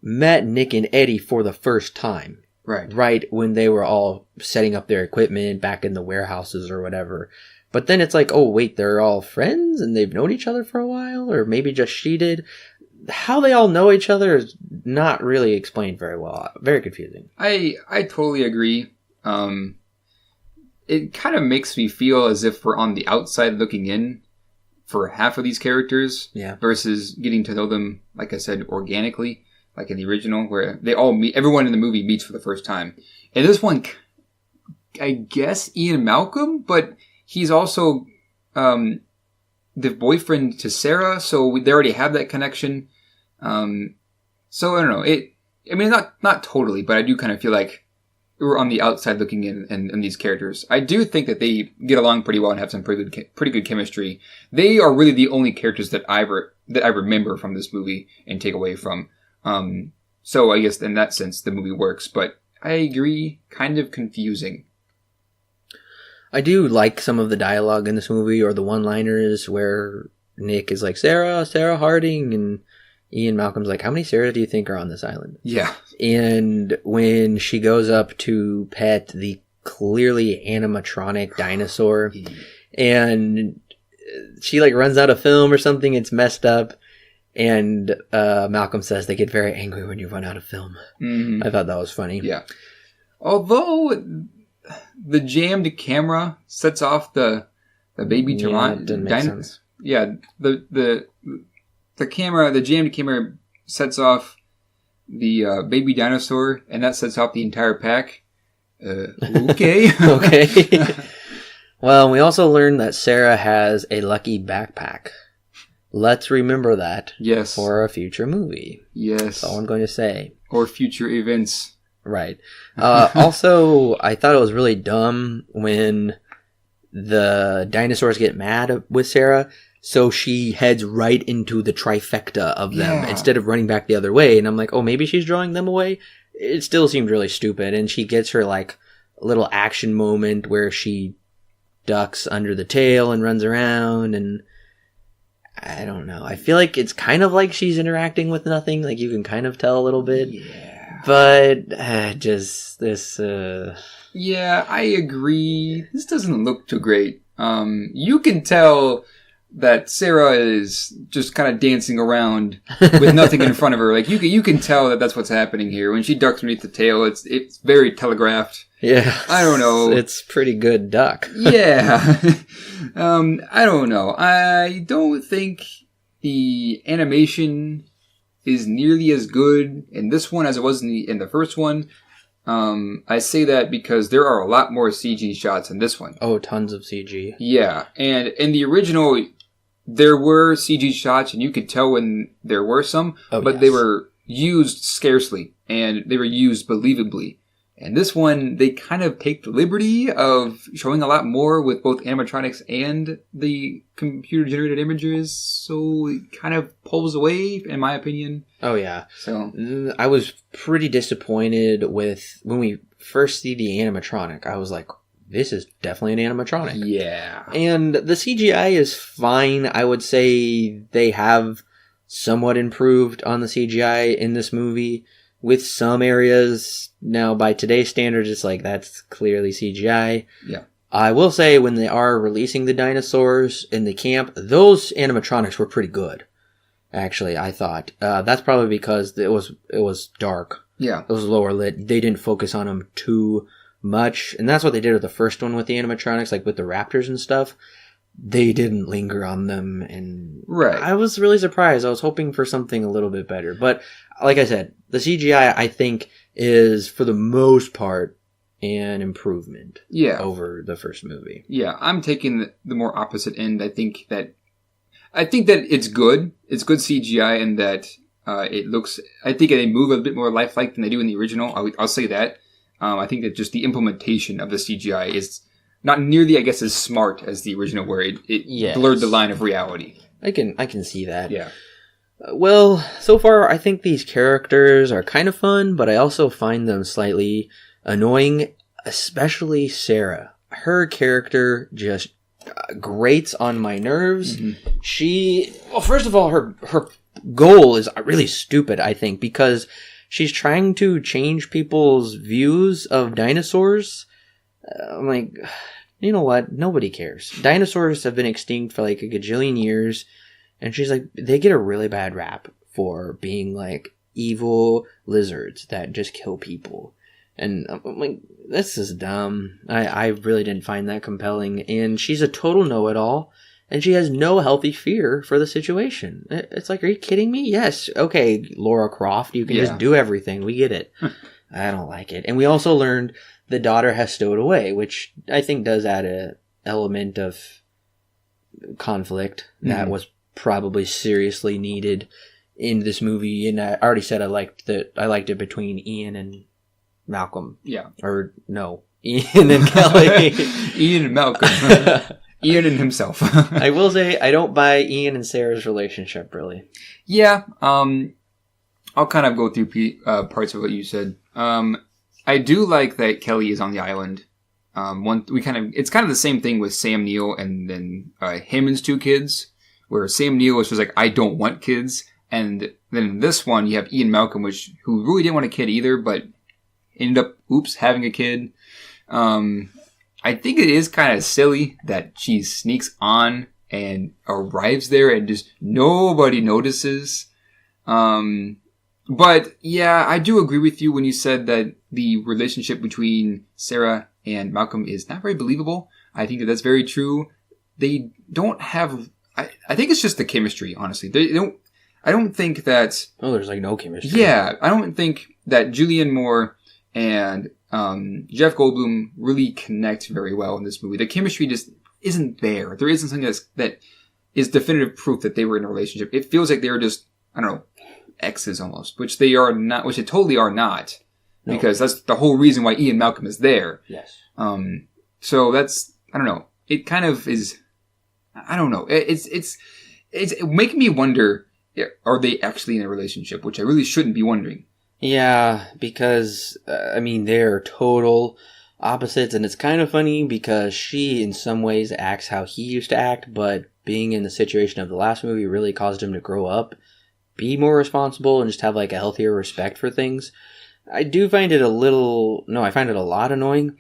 met Nick and Eddie for the first time. Right when they were all setting up their equipment back in the warehouses or whatever. But then it's like, oh, wait, they're all friends and they've known each other for a while? Or maybe just she did? How they all know each other is not really explained very well. Very confusing. I totally agree. It kind of makes me feel as if we're on the outside looking in for half of these characters. Yeah. Versus getting to know them, like I said, organically, like in the original, where they all meet, everyone in the movie meets for the first time. And this one, I guess Ian Malcolm, but he's also the boyfriend to Sarah, so they already have that connection. So I don't know. Not totally, but I do kind of feel like we're on the outside looking in these characters. I do think that they get along pretty well and have some pretty good chemistry. They are really the only characters that I remember from this movie and take away from. So I guess in that sense the movie works, but I agree, kind of confusing. I do like some of the dialogue in this movie, or the one-liners where Nick is like, Sarah Harding, and Ian Malcolm's like, how many Sarahs do you think are on this island? Yeah. And when she goes up to pet the clearly animatronic dinosaur, and she like runs out of film or something, it's messed up, and Malcolm says they get very angry when you run out of film. I thought that was funny. Yeah. Although the jammed camera sets off the baby dinosaur. Yeah, the jammed camera sets off the baby dinosaur, and that sets off the entire pack. Okay. Okay. Well, we also learned that Sarah has a lucky backpack. Let's remember that. Yes. For a future movie. Yes. That's all I'm going to say. Or future events. Right. Also, I thought it was really dumb when the dinosaurs get mad with Sarah, so she heads right into the trifecta of them instead of running back the other way. And I'm like, oh, maybe she's drawing them away? It still seemed really stupid. And she gets her, like, little action moment where she ducks under the tail and runs around, and I don't know. I feel like it's kind of like she's interacting with nothing. Like, you can kind of tell a little bit. Yeah. But just this. Yeah, I agree. This doesn't look too great. You can tell that Sarah is just kind of dancing around with nothing in front of her. Like you can tell that that's what's happening here. When she ducks beneath the tail, it's very telegraphed. Yeah, I don't know. It's pretty good duck. Yeah, I don't know. I don't think the animation is nearly as good in this one as it was in the first one. I say that because there are a lot more CG shots in this one. Oh, tons of CG. Yeah, and in the original, there were CG shots, and you could tell when there were some, but they were used scarcely, and they were used believably. And this one, they kind of take the liberty of showing a lot more with both animatronics and the computer-generated images, so it kind of pulls away, in my opinion. Oh, yeah. So I was pretty disappointed with, when we first see the animatronic, I was like, this is definitely an animatronic. Yeah. And the CGI is fine. I would say they have somewhat improved on the CGI in this movie, with some areas. Now, by today's standards, it's like, that's clearly CGI. Yeah. I will say when they are releasing the dinosaurs in the camp, those animatronics were pretty good. Actually, I thought. That's probably because it was dark. Yeah. It was lower lit. They didn't focus on them too much. And that's what they did with the first one with the animatronics, like with the raptors and stuff. They didn't linger on them. And right. I was really surprised. I was hoping for something a little bit better. But like I said, the CGI, I think, is for the most part an improvement over the first movie. Yeah, I'm taking the more opposite end. I think that it's good. It's good CGI and that it looks... I think they move a bit more lifelike than they do in the original. I'll say that. I think that just the implementation of the CGI is not nearly, I guess, as smart as the original, where it blurred the line of reality. I can see that. Yeah. Well, so far, I think these characters are kind of fun, but I also find them slightly annoying, especially Sarah. Her character just grates on my nerves. Mm-hmm. First of all, her goal is really stupid, I think, because she's trying to change people's views of dinosaurs. I'm like, you know what? Nobody cares. Dinosaurs have been extinct for like a gajillion years. And she's like, they get a really bad rap for being like evil lizards that just kill people. And I'm like, this is dumb. I really didn't find that compelling. And she's a total know-it-all. And she has no healthy fear for the situation. It's like, are you kidding me? Yes. Okay, Laura Croft, you can just do everything. We get it. I don't like it. And we also learned the daughter has stowed away, which I think does add an element of conflict that was probably seriously needed in this movie. And I already said I liked it between Ian and Malcolm. Yeah. Or no, Ian and Kelly. Ian and Malcolm. Ian and himself. I will say I don't buy Ian and Sarah's relationship really. Yeah. I'll kind of go through parts of what you said. I do like that Kelly is on the island. It's kind of the same thing with Sam Neill and then him and his two kids. Where Sam Neill was just like, I don't want kids. And then in this one, you have Ian Malcolm, who really didn't want a kid either, but ended up, having a kid. I think it is kind of silly that she sneaks on and arrives there and just nobody notices. But yeah, I do agree with you when you said that the relationship between Sarah and Malcolm is not very believable. I think that's very true. They don't have... I think it's just the chemistry, honestly. I don't think that... Oh, there's like no chemistry. Yeah, I don't think that Julianne Moore and Jeff Goldblum really connect very well in this movie. The chemistry just isn't there. There isn't something that is definitive proof that they were in a relationship. It feels like they were just, I don't know, exes almost, which they are not, which they totally are not. No. Because that's the whole reason why Ian Malcolm is there. Yes. So that's, I don't know. It kind of is... I don't know. It's making me wonder, are they actually in a relationship? Which I really shouldn't be wondering. Yeah, because, they're total opposites. And it's kind of funny because she, in some ways, acts how he used to act. But being in the situation of the last movie really caused him to grow up, be more responsible, and just have like a healthier respect for things. I do find it I find it a lot annoying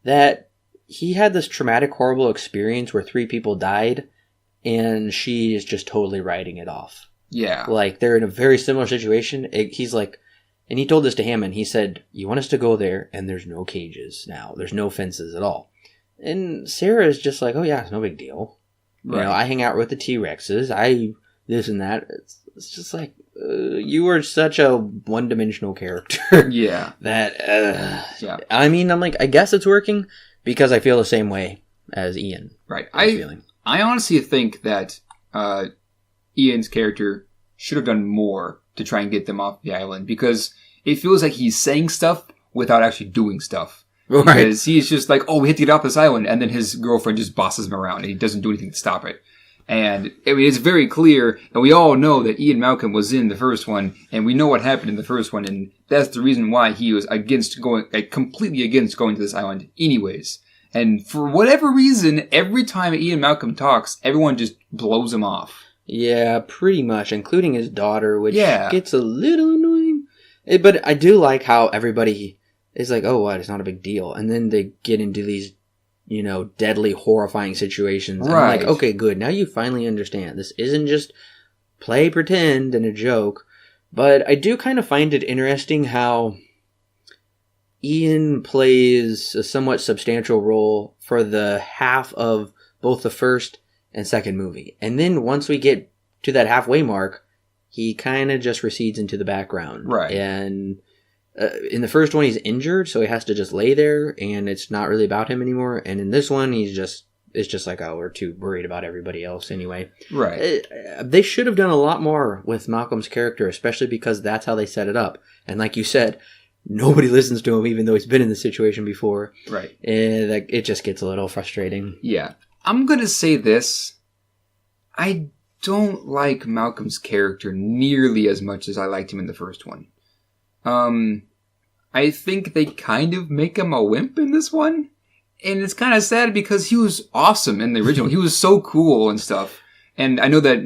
that he had this traumatic, horrible experience where 3 people died, and she is just totally writing it off. Yeah. Like, they're in a very similar situation. He's like, and he told this to Hammond, he said, you want us to go there, and there's no cages now. There's no fences at all. And Sarah is just like, oh yeah, it's no big deal. Right. You know, I hang out with the T-Rexes. This and that. It's just like, you are such a one-dimensional character. Yeah. Yeah. I'm like, I guess it's working. Because I feel the same way as Ian. Right. I honestly think that Ian's character should have done more to try and get them off the island. Because it feels like he's saying stuff without actually doing stuff. Right. Because he's just like, we have to get off this island. And then his girlfriend just bosses him around. And he doesn't do anything to stop it. And it's very clear. And we all know that Ian Malcolm was in the first one. And we know what happened in the first one. And that's the reason why he was completely against going to this island anyways. And for whatever reason, every time Ian Malcolm talks, everyone just blows him off. Yeah, pretty much, including his daughter, which gets a little annoying. But I do like how everybody is like, oh, what, it's not a big deal. And then they get into these deadly, horrifying situations. Right. I'm like, okay, good. Now you finally understand. This isn't just play pretend and a joke. But I do kind of find it interesting how Ian plays a somewhat substantial role for the half of both the first and second movie. And then once we get to that halfway mark, he kind of just recedes into the background. Right. And in the first one, he's injured, so he has to just lay there, and it's not really about him anymore. And in this one, it's just like, oh, we're too worried about everybody else anyway. Right. They should have done a lot more with Malcolm's character, especially because that's how they set it up. And like you said, nobody listens to him, even though he's been in this situation before. Right. And it just gets a little frustrating. Yeah. I'm going to say this. I don't like Malcolm's character nearly as much as I liked him in the first one. I think they kind of make him a wimp in this one. And it's kind of sad because he was awesome in the original. He was so cool and stuff. And I know that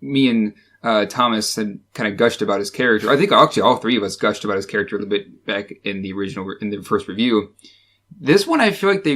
me and Thomas had kind of gushed about his character. I think actually all three of us gushed about his character a little bit back in the first review. This one, I feel like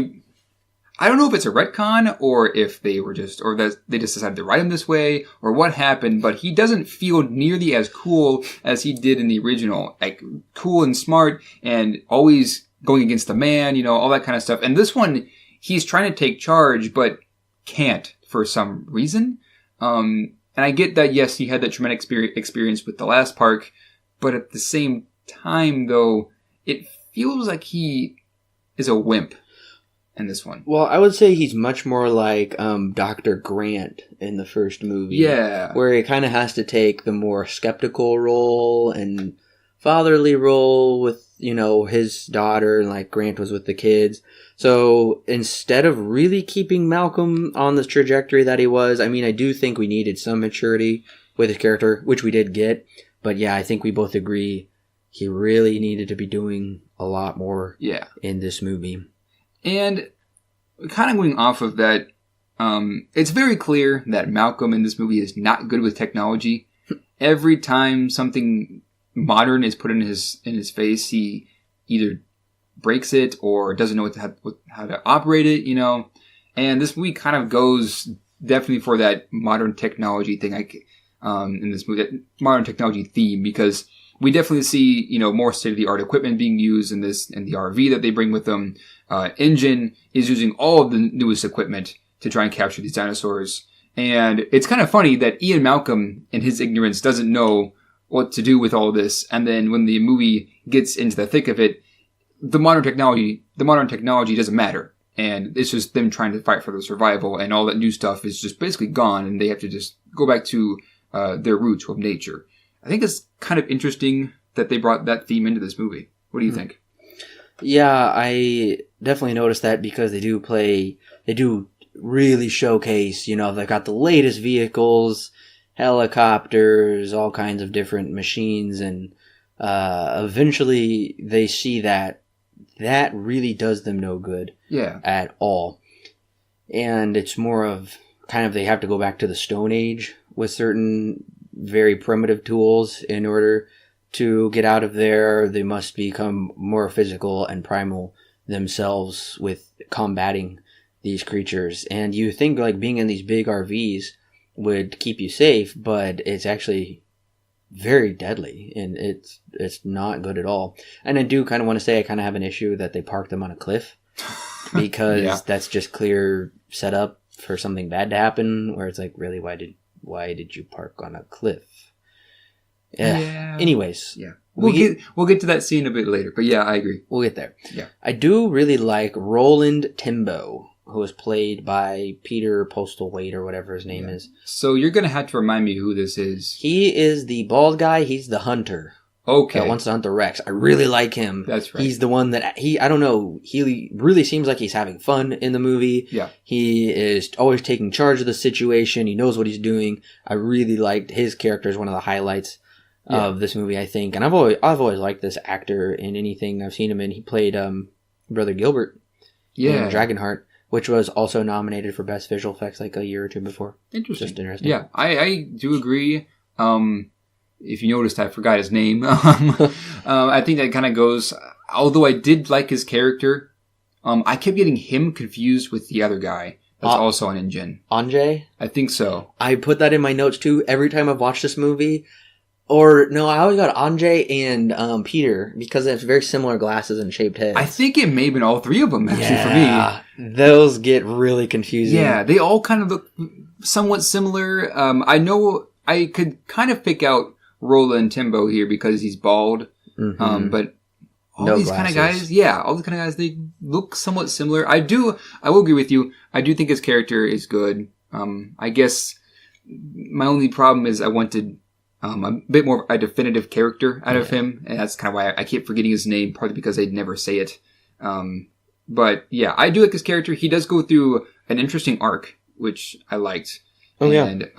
I don't know if it's a retcon or if they just decided to write him this way or what happened, but he doesn't feel nearly as cool as he did in the original. Like, cool and smart and always going against the man, all that kind of stuff. And this one, he's trying to take charge, but can't for some reason. And I get that, yes, he had that traumatic experience with the last park, but at the same time, though, it feels like he is a wimp in this one. Well, I would say he's much more like Dr. Grant in the first movie. Yeah. Where he kind of has to take the more skeptical role and fatherly role with, his daughter, and like Grant was with the kids. So instead of really keeping Malcolm on the trajectory that he was, I do think we needed some maturity with his character, which we did get. But yeah, I think we both agree he really needed to be doing a lot more in this movie. And kind of going off of that, it's very clear that Malcolm in this movie is not good with technology. Every time something modern is put in his face, he either breaks it or doesn't know how to operate it, And this movie kind of goes definitely for that modern technology thing, in this movie, that modern technology theme, because we definitely see, more state-of-the-art equipment being used in this, and the RV that they bring with them. Engine is using all of the newest equipment to try and capture these dinosaurs. And it's kind of funny that Ian Malcolm, in his ignorance, doesn't know what to do with all of this. And then when the movie gets into the thick of it, the modern technology doesn't matter. And it's just them trying to fight for their survival, and all that new stuff is just basically gone, and they have to just go back to their roots of nature. I think it's kind of interesting that they brought that theme into this movie. What do you think? Yeah, I definitely noticed that because they do really showcase, they've got the latest vehicles, helicopters, all kinds of different machines, and eventually they see that really does them no good at all. And it's more of kind of they have to go back to the Stone Age with certain very primitive tools in order to get out of there. They must become more physical and primal themselves with combating these creatures. And you think like being in these big RVs would keep you safe, but it's actually very deadly, and it's not good at all. And I do kind of want to say I kind of have an issue that they parked them on a cliff, because that's just clear setup for something bad to happen, where it's like, really, why did you park on a cliff? Yeah. Anyways. Yeah. We'll get to that scene a bit later, but yeah, I agree. We'll get there. Yeah. I do really like Roland Timbo, who was played by Peter Postlethwaite or whatever his name is. So you're going to have to remind me who this is. He is the bald guy. He's the hunter. Okay. That wants to hunt the Rex. I really like him. That's right. He's the one that I don't know, he really seems like he's having fun in the movie. Yeah. He is always taking charge of the situation. He knows what he's doing. I really liked his character as one of the highlights of this movie, I think. And I've always liked this actor in anything I've seen him in. He played Brother Gilbert in Dragonheart, which was also nominated for Best Visual Effects like a year or two before. Interesting. Just interesting. Yeah, I do agree. If you noticed, I forgot his name. I think that kind of goes... Although I did like his character, I kept getting him confused with the other guy. That's also an InGen. Anjay? I think so. I put that in my notes too every time I've watched this movie. Or, no, I always got Anjay and Peter because they have very similar glasses and shaped heads. I think it may have been all three of them, actually, for me. Those get really confusing. Yeah, they all kind of look somewhat similar. I know I could kind of pick out Roland Timbo here because he's bald. Mm-hmm. But all these kind of guys, they look somewhat similar. I will agree with you. I do think his character is good. I guess my only problem is I wanted a bit more of a definitive character out of him, and that's kind of why I keep forgetting his name, partly because they'd never say it. But yeah, I do like his character. He does go through an interesting arc, which I liked. And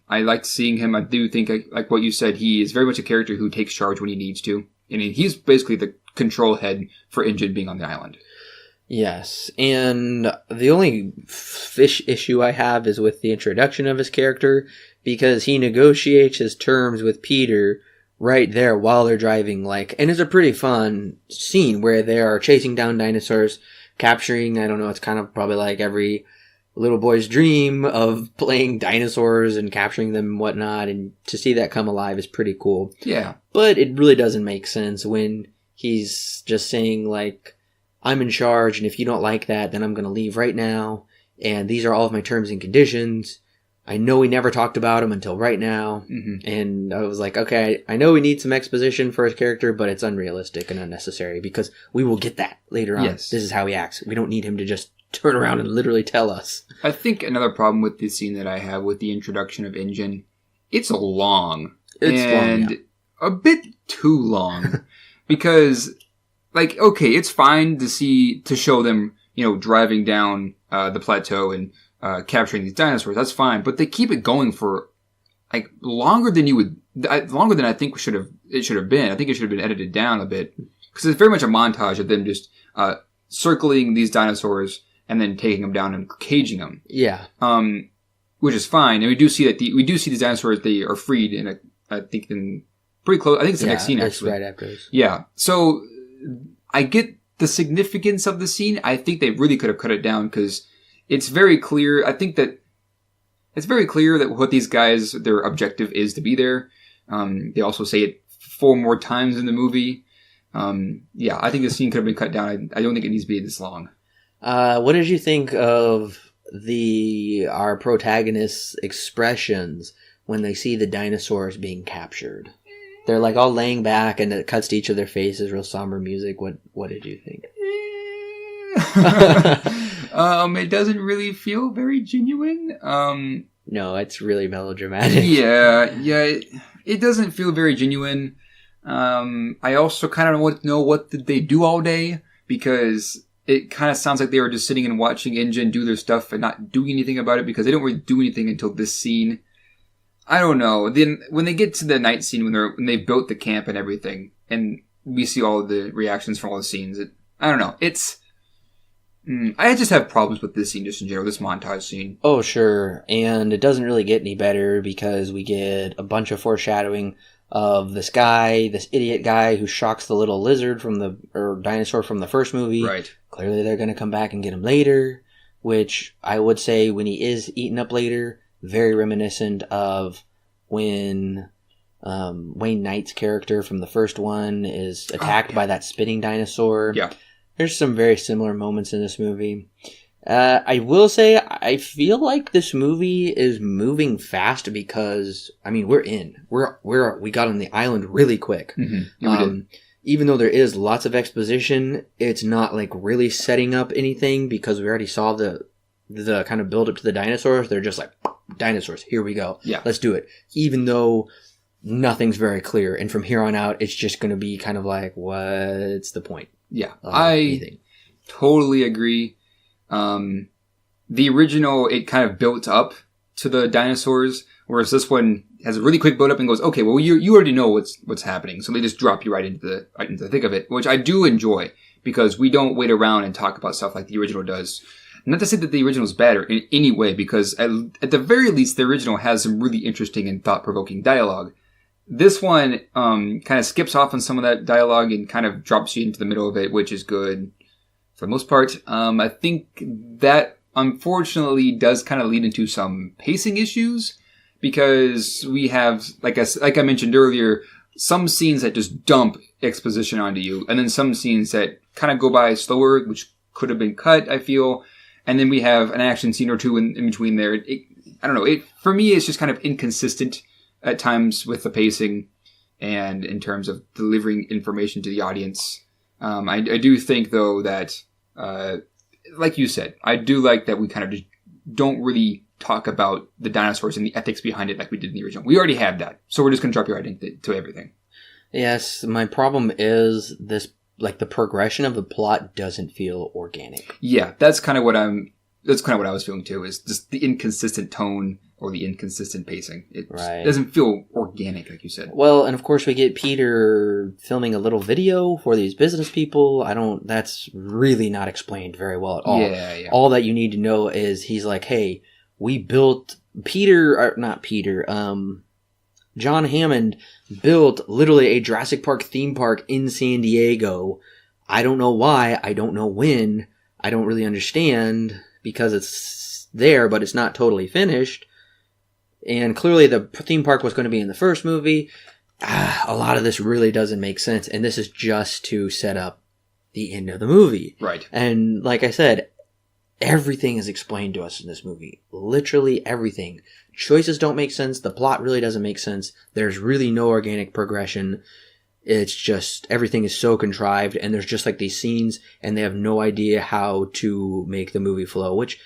I liked seeing him. I do think, like what you said, he is very much a character who takes charge when he needs to. And he's basically the control head for InGen being on the island. Yes, and the only fish issue I have is with the introduction of his character, because he negotiates his terms with Peter right there while they're driving, and it's a pretty fun scene where they are chasing down dinosaurs, capturing, I don't know, it's kind of probably like every little boy's dream of playing dinosaurs and capturing them and whatnot, and to see that come alive is pretty cool. Yeah. But it really doesn't make sense when he's just saying, I'm in charge, and if you don't like that, then I'm going to leave right now, and these are all of my terms and conditions. I know we never talked about him until right now, and I was like, okay, I know we need some exposition for his character, but it's unrealistic and unnecessary, because we will get that later on. Yes. This is how he acts. We don't need him to just turn around and literally tell us. I think another problem with this scene that I have with the introduction of InGen, it's long. It's long, yeah. A bit too long. Because, okay, it's fine to show them, driving down the plateau and capturing these dinosaurs. That's fine. But they keep it going for, longer than longer than I think it should have been. I think it should have been edited down a bit. Because it's very much a montage of them just circling these dinosaurs and then taking them down and caging them. Yeah. Which is fine. And we do see these dinosaurs, they are freed in I think pretty close. I think it's the next scene, actually. Right after this. Yeah. So I get the significance of the scene. I think they really could have cut it down because it's very clear. I think that it's very clear that what these guys, their objective is to be there. They also say it 4 more times in the movie. Yeah, I think the scene could have been cut down. I don't think it needs to be this long. What did you think of our protagonists' expressions when they see the dinosaurs being captured? They're all laying back, and it cuts to each of their faces, real somber music. What did you think? It doesn't really feel very genuine. No, it's really melodramatic. Yeah, it doesn't feel very genuine. I also kind of want to know what did they do all day, because it kind of sounds like they were just sitting and watching InGen do their stuff and not doing anything about it, because they don't really do anything until this scene. I don't know. Then when they get to the night scene, when they've built the camp and everything, and we see all of the reactions from all the scenes, I don't know. I just have problems with this scene just in general, this montage scene. Oh, sure. And it doesn't really get any better because we get a bunch of foreshadowing of this idiot guy who shocks the little lizard or dinosaur from the first movie. Right. Clearly they're going to come back and get him later, which I would say when he is eaten up later, very reminiscent of when Wayne Knight's character from the first one is attacked by that spinning dinosaur. Yeah. There's some very similar moments in this movie. I will say, I feel like this movie is moving fast because, we got on the island really quick. Mm-hmm. Yeah, we did. Even though there is lots of exposition, it's not really setting up anything because we already saw the kind of build up to the dinosaurs. They're just dinosaurs, here we go. Yeah. Let's do it. Even though nothing's very clear. And from here on out, it's just going to be kind of what's the point? Yeah, I totally agree. The original, it kind of built up to the dinosaurs, whereas this one has a really quick build up and goes, okay, well, you already know what's happening. So they just drop you right into the thick of it, which I do enjoy because we don't wait around and talk about stuff like the original does. Not to say that the original is bad in any way, because at the very least, the original has some really interesting and thought-provoking dialogue. This one kind of skips off on some of that dialogue and kind of drops you into the middle of it, which is good. for the most part. I think that unfortunately does kind of lead into some pacing issues because we have, like I mentioned earlier, some scenes that just dump exposition onto you, and then some scenes that kind of go by slower, which could have been cut, I feel. And then we have an action scene or two in between there. I don't know. For me, it's just kind of inconsistent at times with the pacing and in terms of delivering information to the audience. I do think, though, that, like you said, I do like that we kind of just don't really talk about the dinosaurs and the ethics behind it like we did in the original. We already have that, so we're just going to drop your head into everything. Yes, my problem is this, like, the progression of the plot doesn't feel organic. Yeah, that's kind of what I was feeling too, is just the inconsistent tone or the inconsistent pacing. It doesn't feel organic, like you said. Well, and of course we get Peter filming a little video for these business people. That's really not explained very well at all. Yeah. All that you need to know is he's like, hey, we built John Hammond built literally a Jurassic Park theme park in San Diego. I don't know why. I don't know when. I don't really understand because it's there, but it's not totally finished. And clearly the theme park was going to be in the first movie. A lot of this really doesn't make sense. And this is just to set up the end of the movie. Right. And like I said, everything is explained to us in this movie. Literally everything. Choices don't make sense. The plot really doesn't make sense. There's really no organic progression. It's just, everything is so contrived, and there's just like these scenes, and they have no idea how to make the movie flow, which,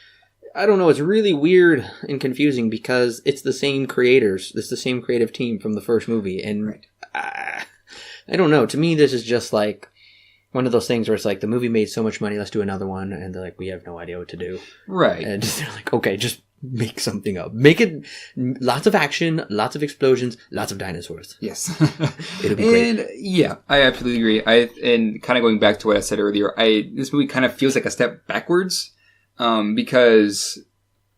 I don't know, it's really weird and confusing because it's the same creators. It's the same creative team from the first movie, and I don't know. To me, this is just like one of those things where it's like, the movie made so much money, let's do another one, and they're like, we have no idea what to do. Right. And they're like, okay, just make something up. Make it lots of action, lots of explosions, lots of dinosaurs. Yes. It'll be great. And yeah, I absolutely agree. And kind of going back to what I said earlier, this movie kind of feels like a step backwards, because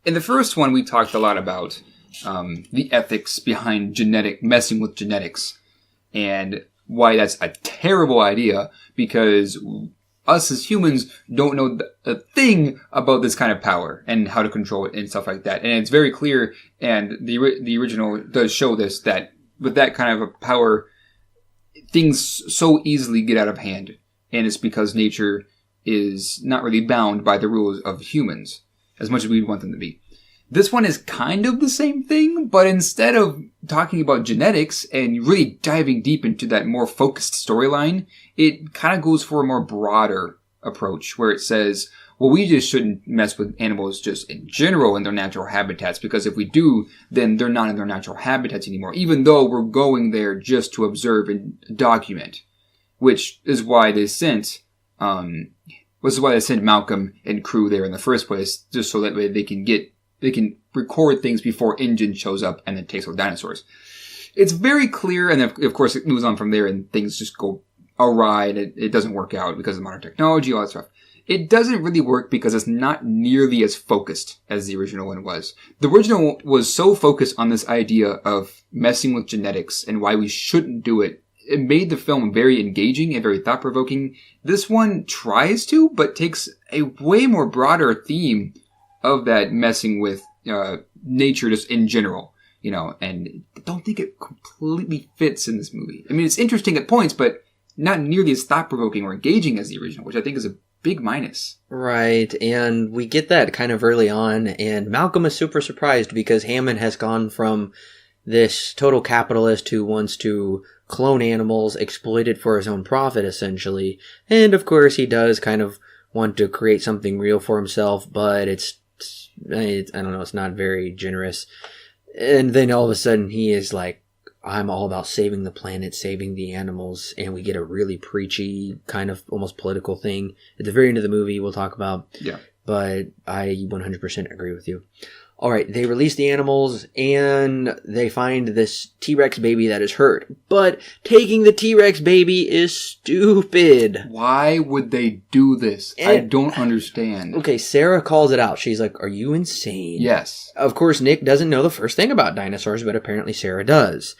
in the first one, we talked a lot about the ethics behind messing with genetics, and why that's a terrible idea, because us as humans don't know a thing about this kind of power and how to control it and stuff like that. And it's very clear, and the original does show this, that with that kind of a power, things so easily get out of hand. And it's because nature is not really bound by the rules of humans as much as we want them to be. This one is kind of the same thing, but instead of talking about genetics and really diving deep into that more focused storyline, it kind of goes for a more broader approach where it says, well, we just shouldn't mess with animals just in general in their natural habitats, because if we do, then they're not in their natural habitats anymore, even though we're going there just to observe and document, which is why they sent Malcolm and crew there in the first place, just so that way they can record things before Engine shows up and then takes over dinosaurs. It's very clear, and of course it moves on from there and things just go awry and it doesn't work out because of modern technology, all that stuff. It doesn't really work because it's not nearly as focused as the original one was. The original was so focused on this idea of messing with genetics and why we shouldn't do it. It made the film very engaging and very thought-provoking. This one tries to, but takes a way more broader theme of that messing with nature just in general, and I don't think it completely fits in this movie. I mean, it's interesting at points, but not nearly as thought-provoking or engaging as the original, which I think is a big minus. Right, and we get that kind of early on, and Malcolm is super surprised because Hammond has gone from this total capitalist who wants to clone animals, exploit it for his own profit, essentially. And, of course, he does kind of want to create something real for himself, but I don't know, it's not very generous. And then all of a sudden he is like, I'm all about saving the planet, saving the animals, and we get a really preachy, kind of almost political thing at the very end of the movie we'll talk about. Yeah. But I 100% agree with you. All right, they release the animals, and they find this T-Rex baby that is hurt. But taking the T-Rex baby is stupid. Why would they do this? I don't understand. Okay, Sarah calls it out. She's like, are you insane? Yes. Of course, Nick doesn't know the first thing about dinosaurs, but apparently Sarah does.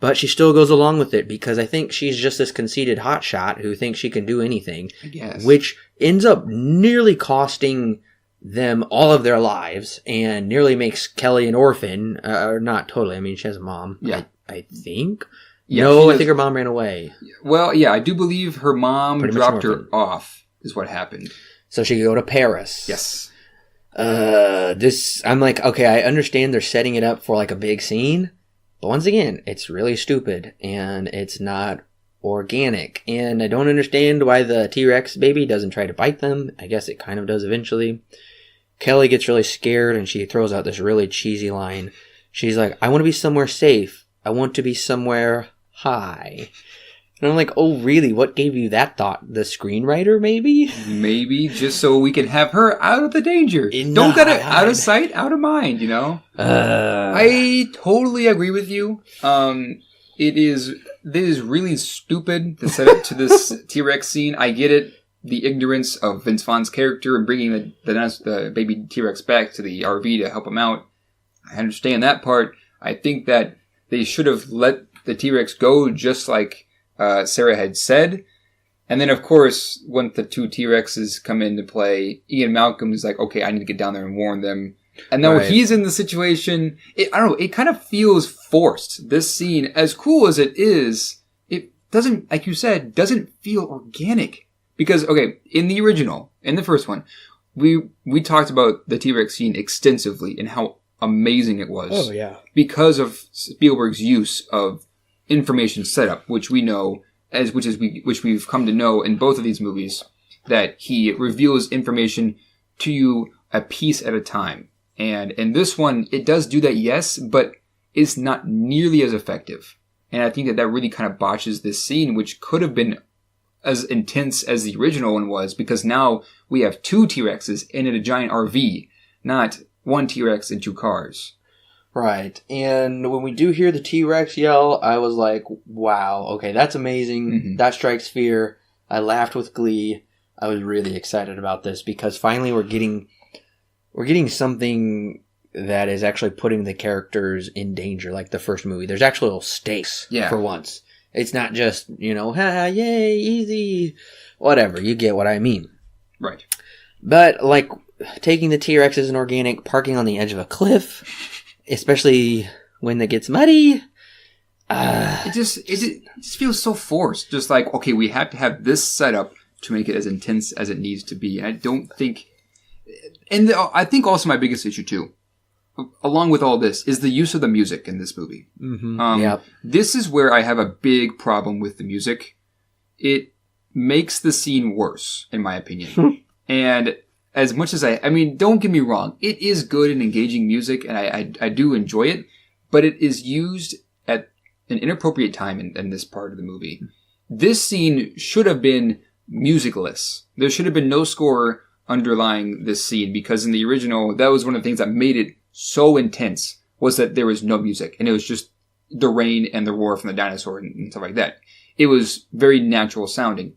But she still goes along with it because I think she's just this conceited hotshot who thinks she can do anything. I guess. Which ends up nearly costing them all of their lives and nearly makes Kelly an orphan. Or not totally. I mean, she has a mom. Yeah. I think. Yeah, no, I think her mom ran away. Well, yeah, I do believe her mom Pretty much dropped her orphan. off, is what happened. So she could go to Paris. Yes. I'm like, okay, I understand they're setting it up for like a big scene. But once again, it's really stupid and it's not organic. And I don't understand why the T-Rex baby doesn't try to bite them. I guess it kind of does eventually. Kelly gets really scared and she throws out this really cheesy line. She's like, I want to be somewhere safe. I want to be somewhere high. And I'm like, oh, really? What gave you that thought? The screenwriter, maybe? Maybe just so we can have her out of the danger. Don't get it out of sight, out of mind, you know? I totally agree with you. This is really stupid to set up to this T-Rex scene. I get it. The ignorance of Vince Vaughn's character and bringing the baby T-Rex back to the RV to help him out. I understand that part. I think that they should have let the T-Rex go just like Sarah had said. And then, of course, once the two T-Rexes come into play, Ian Malcolm is like, okay, I need to get down there and warn them. And now he's in the situation, I don't know, it kind of feels forced. This scene, as cool as it is, it doesn't, like you said, doesn't feel organic. Because, okay, in the original, in the first one, we talked about the T-Rex scene extensively and how amazing it was. Oh, yeah. Because of Spielberg's use of information setup, which we know, which we've come to know in both of these movies, that he reveals information to you a piece at a time. And in this one, it does do that, yes, but it's not nearly as effective. And I think that really kind of botches this scene, which could have been as intense as the original one was, because now we have two T-Rexes in a giant RV, not one T-Rex in two cars. Right. And when we do hear the T-Rex yell, I was like, wow, okay, that's amazing. Mm-hmm. That strikes fear. I laughed with glee. I was really excited about this because finally we're getting something that is actually putting the characters in danger, like the first movie. There's actual stakes for once. It's not just, haha, yay, easy, whatever. You get what I mean. Right. But, like, taking the T-Rex as an organic, parking on the edge of a cliff, especially when it gets muddy. It just feels so forced. Just like, okay, we have to have this setup to make it as intense as it needs to be. And I don't think... And I think also my biggest issue, too, along with all this, is the use of the music in this movie. Mm-hmm. This is where I have a big problem with the music. It makes the scene worse, in my opinion. And as much as I mean, don't get me wrong, it is good and engaging music, and I do enjoy it, but it is used at an inappropriate time in this part of the movie. This scene should have been musicless. There should have been no score underlying this scene, because in the original, that was one of the things that made it so intense, was that there was no music, and it was just the rain and the roar from the dinosaur and stuff like that. It was very natural sounding.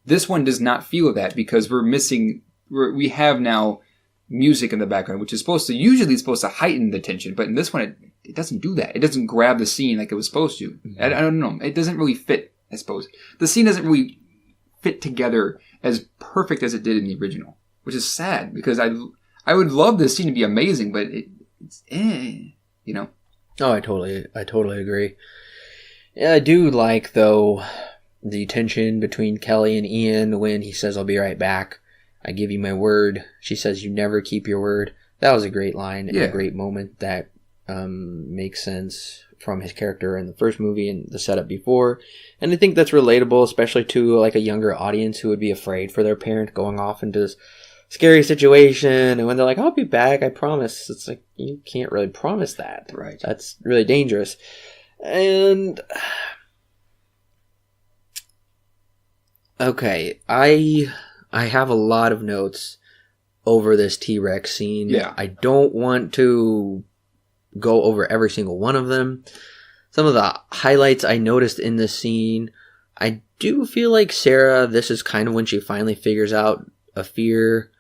This one does not feel that, because we have now music in the background, which is usually supposed to heighten the tension, but in this one, it doesn't do that. It doesn't grab the scene like it was supposed to. Mm-hmm. I don't know. It doesn't really fit, I suppose. The scene doesn't really fit together as perfect as it did in the original, which is sad, because I would love this scene to be amazing, but it's Oh, I totally agree. Yeah, I do like, though, the tension between Kelly and Ian when he says, I'll be right back. I give you my word. She says, you never keep your word. That was a great line and a great moment that makes sense from his character in the first movie and the setup before. And I think that's relatable, especially to like a younger audience who would be afraid for their parent going off into this scary situation. And when they're like, I'll be back, I promise. It's like, you can't really promise that. Right. That's really dangerous. And okay, I have a lot of notes over this T-Rex scene. Yeah. I don't want to go over every single one of them. Some of the highlights I noticed in this scene, I do feel like Sarah, this is kind of when she finally figures out a fear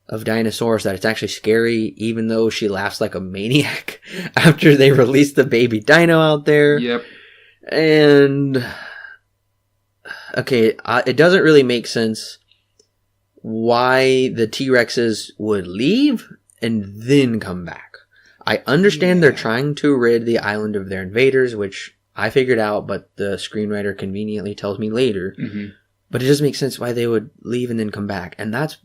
of dinosaurs, that it's actually scary, even though she laughs like a maniac after they release the baby dino out there. Yep. And okay, it doesn't really make sense why the T-Rexes would leave and then come back. I understand they're trying to rid the island of their invaders, which I figured out, but the screenwriter conveniently tells me later. Mm-hmm. But it doesn't make sense why they would leave and then come back. And that's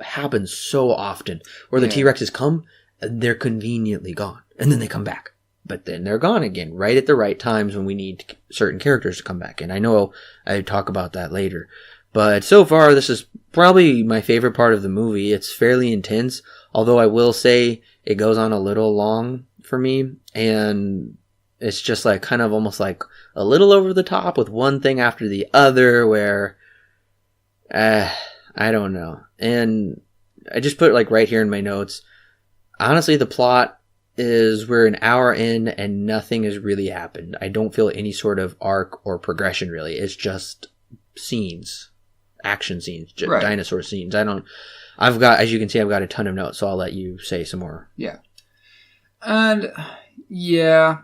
happens so often, where the T-Rexes come, and they're conveniently gone, and then they come back. But then they're gone again, right at the right times when we need certain characters to come back. And I know I talk about that later. But so far, this is probably my favorite part of the movie. It's fairly intense, although I will say it goes on a little long for me. And it's just like kind of almost like a little over the top with one thing after the other where, I don't know. And I just put like right here in my notes. Honestly, the plot is we're an hour in and nothing has really happened. I don't feel any sort of arc or progression really. It's just scenes, action scenes, dinosaur scenes. I've got, as you can see, I've got a ton of notes, so I'll let you say some more. Yeah. And yeah,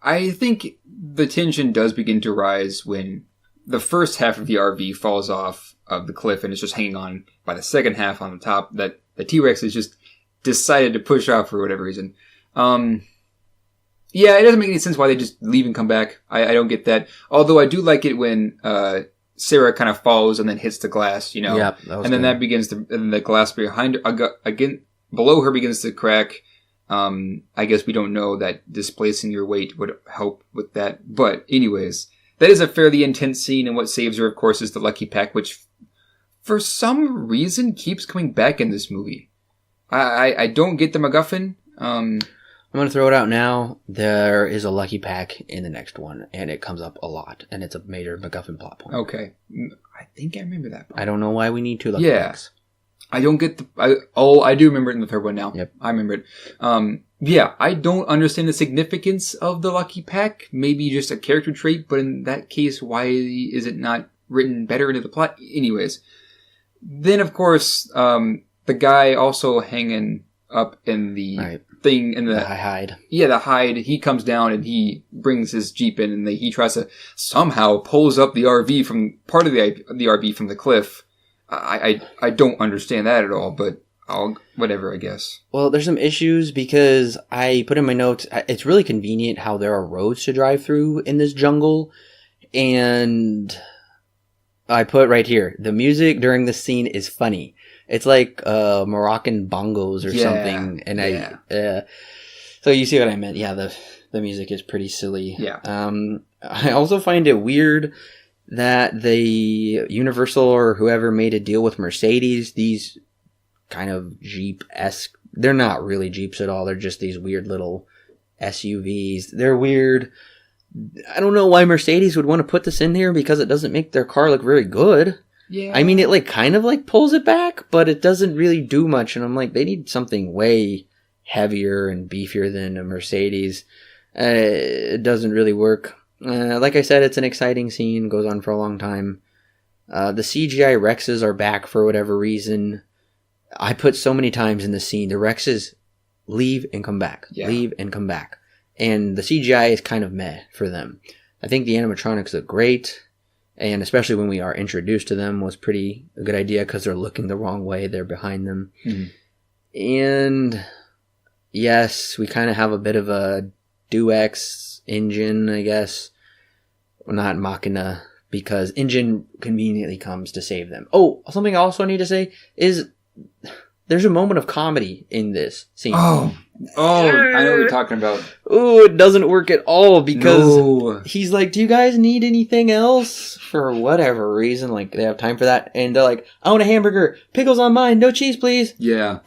I think the tension does begin to rise when the first half of the RV falls off of the cliff and it's just hanging on by the second half on the top that the T-Rex has just decided to push off for whatever reason. Yeah, it doesn't make any sense why they just leave and come back. I don't get that. Although I do like it when Sarah kind of falls and then hits the glass, you know. Yeah, and then that begins to, and the glass behind her, again, below her begins to crack. I guess we don't know that displacing your weight would help with that. But anyways, that is a fairly intense scene, and what saves her, of course, is the Lucky Pack, which for some reason keeps coming back in this movie. I don't get the MacGuffin. I'm going to throw it out now. There is a Lucky Pack in the next one, and it comes up a lot, and it's a major MacGuffin plot point. Okay. I think I remember that part. I don't know why we need two Lucky Packs. I don't get I do remember it in the third one now. Yep. I remember it. Yeah, I don't understand the significance of the Lucky Pack. Maybe just a character trait, but in that case, why is it not written better into the plot? Anyways. Then, of course, the guy also hanging up in the thing in the hide. Yeah, the hide. He comes down and he brings his Jeep in, and he tries to somehow pulls up the RV from part of the RV from the cliff. I don't understand that at all, but whatever, I guess. Well, there's some issues because I put in my notes. It's really convenient how there are roads to drive through in this jungle, and I put right here the music during this scene is funny. It's like Moroccan bongos or something, and so you see what I meant. Yeah, the music is pretty silly. Yeah. I also find it weird that the Universal or whoever made a deal with Mercedes. These kind of Jeep-esque. They're not really Jeeps at all. They're just these weird little SUVs. They're weird. I don't know why Mercedes would want to put this in here because it doesn't make their car look very good. Yeah. I mean, it like kind of like pulls it back, but it doesn't really do much. And I'm like, they need something way heavier and beefier than a Mercedes. It doesn't really work. Like I said, it's an exciting scene. Goes on for a long time. The CGI Rexes are back for whatever reason. I put so many times in the scene, the Rexes leave and come back. Yeah. Leave and come back. And the CGI is kind of meh for them. I think the animatronics look great. And especially when we are introduced to them was pretty a good idea because they're looking the wrong way. They're behind them. Mm-hmm. And yes, we kind of have a bit of a Deus engine, I guess. Not Machina, because engine conveniently comes to save them. Oh, something I also need to say is there's a moment of comedy in this scene. Oh, I know what you're talking about. Oh, it doesn't work at all because he's like, do you guys need anything else? For whatever reason, like they have time for that. And they're like, I want a hamburger. Pickles on mine. No cheese, please. Yeah.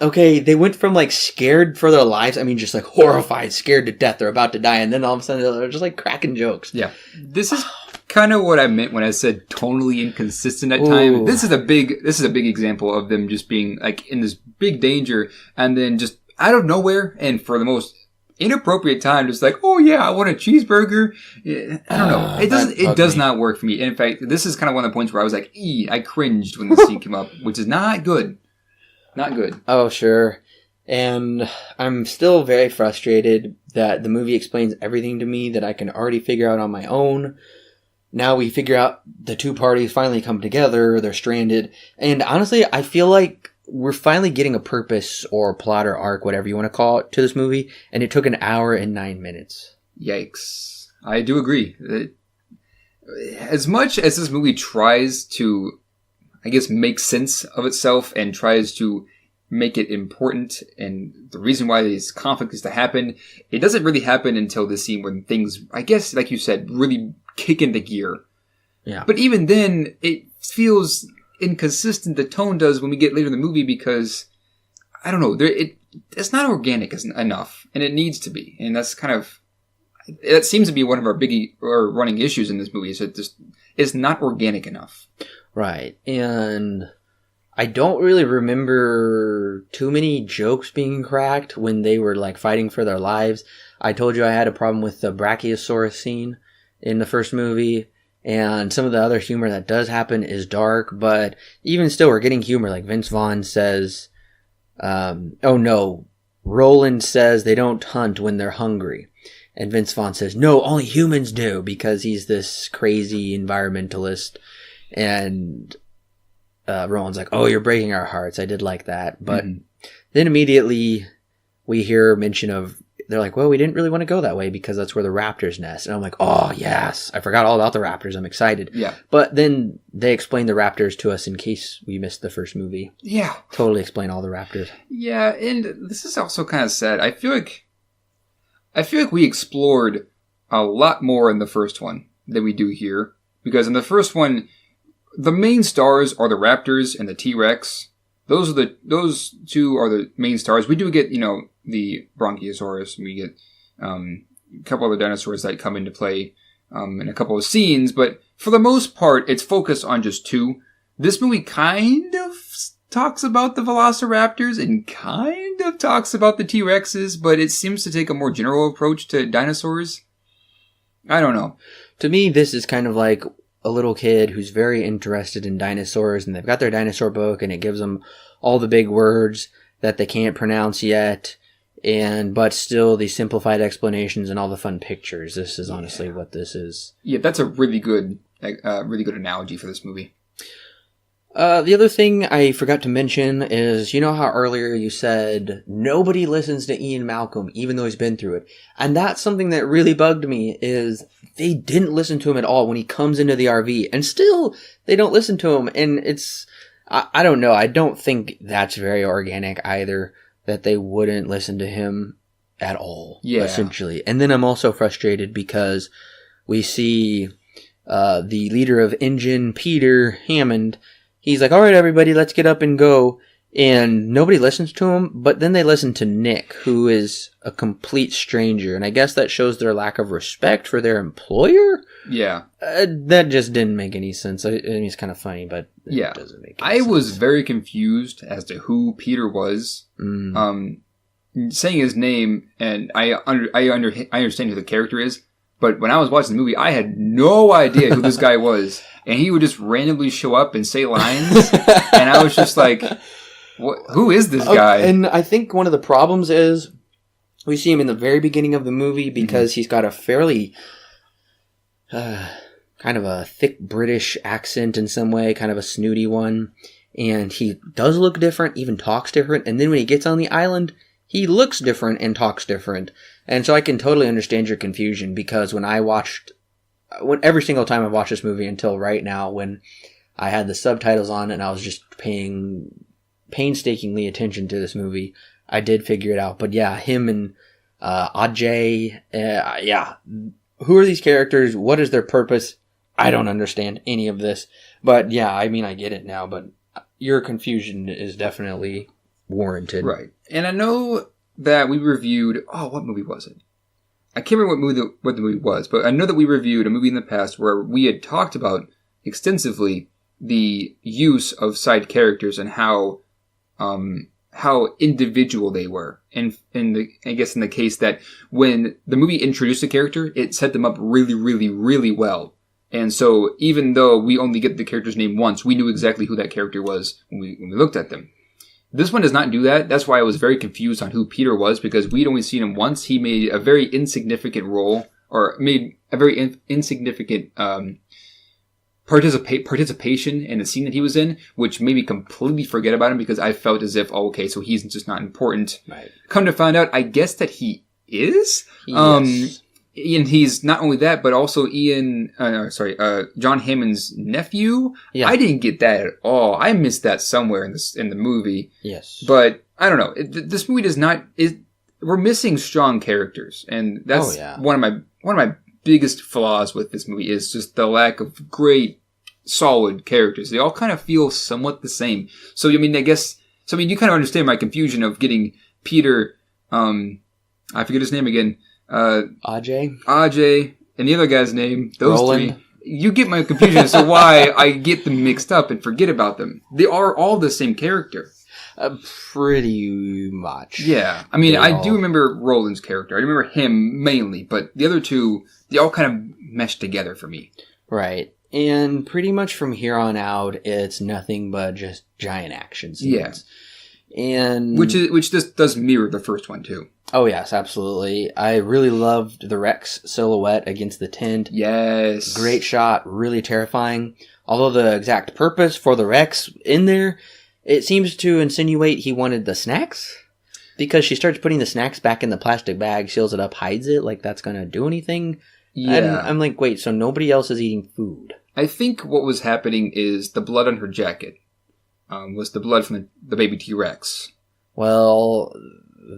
Okay, they went from like scared for their lives. I mean, just like horrified, scared to death. They're about to die. And then all of a sudden they're just like cracking jokes. Yeah. This is kind of what I meant when I said tonally inconsistent at times. This is a big example of them just being like in this big danger and then just out of nowhere and for the most inappropriate time, just like, oh yeah, I want a cheeseburger. I don't know. It does not work for me. In fact, this is kind of one of the points where I was like, I cringed when the scene came up, which is not good. Not good. Oh, sure. And I'm still very frustrated that the movie explains everything to me that I can already figure out on my own. Now we figure out the two parties finally come together, they're stranded. And honestly, I feel like we're finally getting a purpose or plot or arc, whatever you want to call it, to this movie. And it took an hour and 9 minutes. Yikes. I do agree. As much as this movie tries to, I guess, make sense of itself and tries to make it important and the reason why this conflict is to happen, it doesn't really happen until the scene when things, I guess, like you said, really kick into gear. Yeah. But even then, it feels inconsistent, the tone does, when we get later in the movie, because, I don't know, it's not organic enough, and it needs to be. And that's kind of, that seems to be one of our running issues in this movie, is that it's not organic enough. Right. And I don't really remember too many jokes being cracked when they were like fighting for their lives. I told you I had a problem with the Brachiosaurus scene in the first movie, and some of the other humor that does happen is dark, but even still we're getting humor. Like Vince Vaughn says, oh no, Roland says they don't hunt when they're hungry. And Vince Vaughn says, no, only humans do, because he's this crazy environmentalist. And Roland's like, oh, you're breaking our hearts. I did like that. But then immediately we hear mention of, they're like, well, we didn't really want to go that way because that's where the raptors nest. And I'm like, oh, yes. I forgot all about the raptors. I'm excited. Yeah. But then they explain the raptors to us in case we missed the first movie. Yeah. Totally explain all the raptors. Yeah, and this is also kind of sad. I feel like we explored a lot more in the first one than we do here. Because in the first one, the main stars are the raptors and the T-Rex. Those two are the main stars. We do get, the Bronchiosaurus, and we get a couple other dinosaurs that come into play in a couple of scenes, but for the most part, it's focused on just two. This movie kind of talks about the Velociraptors and kind of talks about the T-Rexes, but it seems to take a more general approach to dinosaurs. I don't know. To me, this is kind of like a little kid who's very interested in dinosaurs, and they've got their dinosaur book, and it gives them all the big words that they can't pronounce yet, but still the simplified explanations and all the fun pictures. This is honestly what this is. Yeah, that's a really good analogy for this movie. The other thing I forgot to mention is, you know how earlier you said nobody listens to Ian Malcolm even though he's been through it? And that's something that really bugged me, is they didn't listen to him at all when he comes into the RV, and still they don't listen to him. And it's, I don't know, I don't think that's very organic either, that they wouldn't listen to him at all, essentially. And then I'm also frustrated because we see the leader of Engine, Peter Hammond. He's like, all right, everybody, let's get up and go. And nobody listens to him, but then they listen to Nick, who is a complete stranger. And I guess that shows their lack of respect for their employer? Yeah. That just didn't make any sense. I mean, it's kind of funny, but it doesn't make any sense. I was very confused as to who Peter was. Saying his name, and I understand who the character is, but when I was watching the movie, I had no idea who this guy was. And he would just randomly show up and say lines. And I was just like, who is this guy? And I think one of the problems is we see him in the very beginning of the movie because he's got a fairly kind of a thick British accent in some way, kind of a snooty one. And he does look different, even talks different. And then when he gets on the island, he looks different and talks different. And so I can totally understand your confusion, because when every single time I've watched this movie until right now, when I had the subtitles on and I was just paying painstakingly attention to this movie, I did figure it out. But yeah, him and Ajay, who are these characters? What is their purpose? I don't understand any of this. But yeah, I mean, I get it now, but your confusion is definitely warranted. Right. And I know that we reviewed, what movie was it? I can't remember what the movie was, but I know that we reviewed a movie in the past where we had talked about extensively the use of side characters and how individual they were. And I guess in the case that when the movie introduced a character, it set them up really, really, really well. And so even though we only get the character's name once, we knew exactly who that character was when we looked at them. This one does not do that. That's why I was very confused on who Peter was, because we'd only seen him once. He made a very insignificant role, or made a very insignificant participation in the scene that he was in, which made me completely forget about him, because I felt as if, oh, okay, so he's just not important. Right. Come to find out, I guess that he is. Yes. And he's not only that, but also John Hammond's nephew. Yeah. I didn't get that at all. I missed that somewhere in the movie. Yes. But I don't know. This movie does not. We're missing strong characters, and that's one of my biggest flaws with this movie is just the lack of great, solid characters. They all kind of feel somewhat the same. So I mean, you kind of understand my confusion of getting Peter. I forget his name again. Ajay, and the other guy's name. Those Roland. three. You get my confusion as to why I get them mixed up and forget about them. They are all the same character. Pretty much. Yeah. I mean, I do remember Roland's character. I remember him mainly, but the other two, they all kind of mesh together for me. Right. And pretty much from here on out, it's nothing but just giant action scenes. Yeah. And which just does mirror the first one too. Oh yes, absolutely. I really loved the Rex silhouette against the tent. Yes. Great shot, really terrifying. Although the exact purpose for the Rex in there, it seems to insinuate he wanted the snacks. Because she starts putting the snacks back in the plastic bag, seals it up, hides it, like that's gonna do anything. Yeah. And I'm like, wait, so nobody else is eating food? I think what was happening is the blood on her jacket was the blood from the baby T-Rex. Well,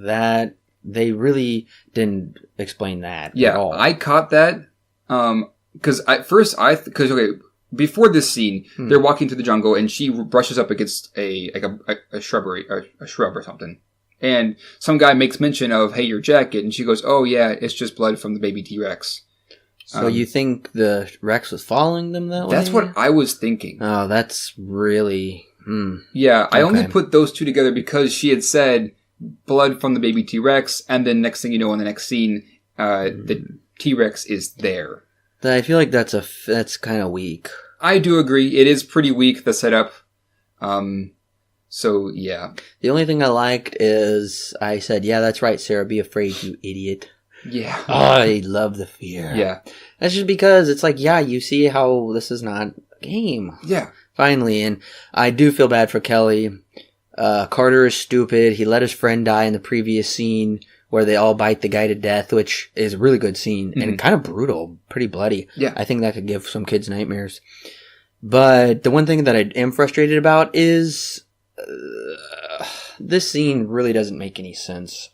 that... They really didn't explain that at all. I caught that. Because before this scene, they're walking through the jungle and she brushes up against a shrub or something. And some guy makes mention of, hey, your jacket. And she goes, oh yeah, it's just blood from the baby T-Rex. So you think the Rex was following them that way? That's what I was thinking. Oh, that's really... Yeah, I only put those two together because she had said blood from the baby T-Rex, and then next thing you know in the next scene, the T-Rex is there. I feel like that's kind of weak. I do agree. It is pretty weak, the setup. So, yeah. The only thing I liked is I said, yeah, that's right, Sarah, be afraid, you idiot. Yeah. Oh, I love the fear. Yeah. That's just because it's like, yeah, you see how this is not a game. Yeah. Finally, and I do feel bad for Kelly. Carter is stupid. He let his friend die in the previous scene where they all bite the guy to death, which is a really good scene and kind of brutal, pretty bloody. Yeah. I think that could give some kids nightmares. But the one thing that I am frustrated about is this scene really doesn't make any sense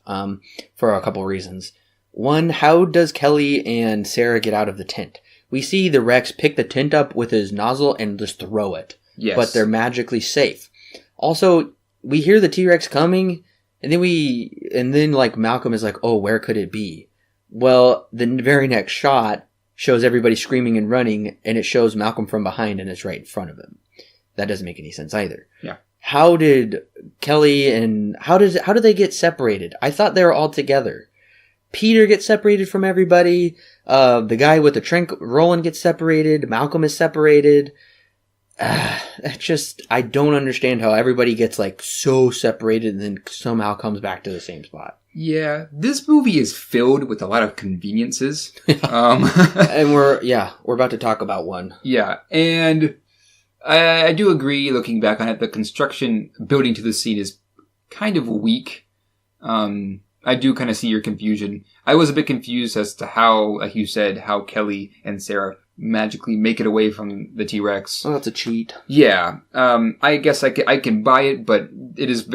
for a couple reasons. One, how does Kelly and Sarah get out of the tent? We see the Rex pick the tent up with his nozzle and just throw it. Yes. But they're magically safe. Also, we hear the T-Rex coming, and then like Malcolm is like, oh, where could it be? Well, the very next shot shows everybody screaming and running, and it shows Malcolm from behind, and it's right in front of him. That doesn't make any sense either. Yeah. How did Kelly and how did they get separated? I thought they were all together. Peter gets separated from everybody. The guy with the trunk, Roland, gets separated. Malcolm is separated. I don't understand how everybody gets like so separated and then somehow comes back to the same spot. Yeah, this movie is filled with a lot of conveniences. And we're about to talk about one. Yeah, and I do agree, looking back on it, the construction building to the scene is kind of weak. I do kind of see your confusion. I was a bit confused as to how, like you said, how Kelly and Sarah magically make it away from the T-Rex. Oh, that's a cheat. Yeah. I guess I can buy it, but it is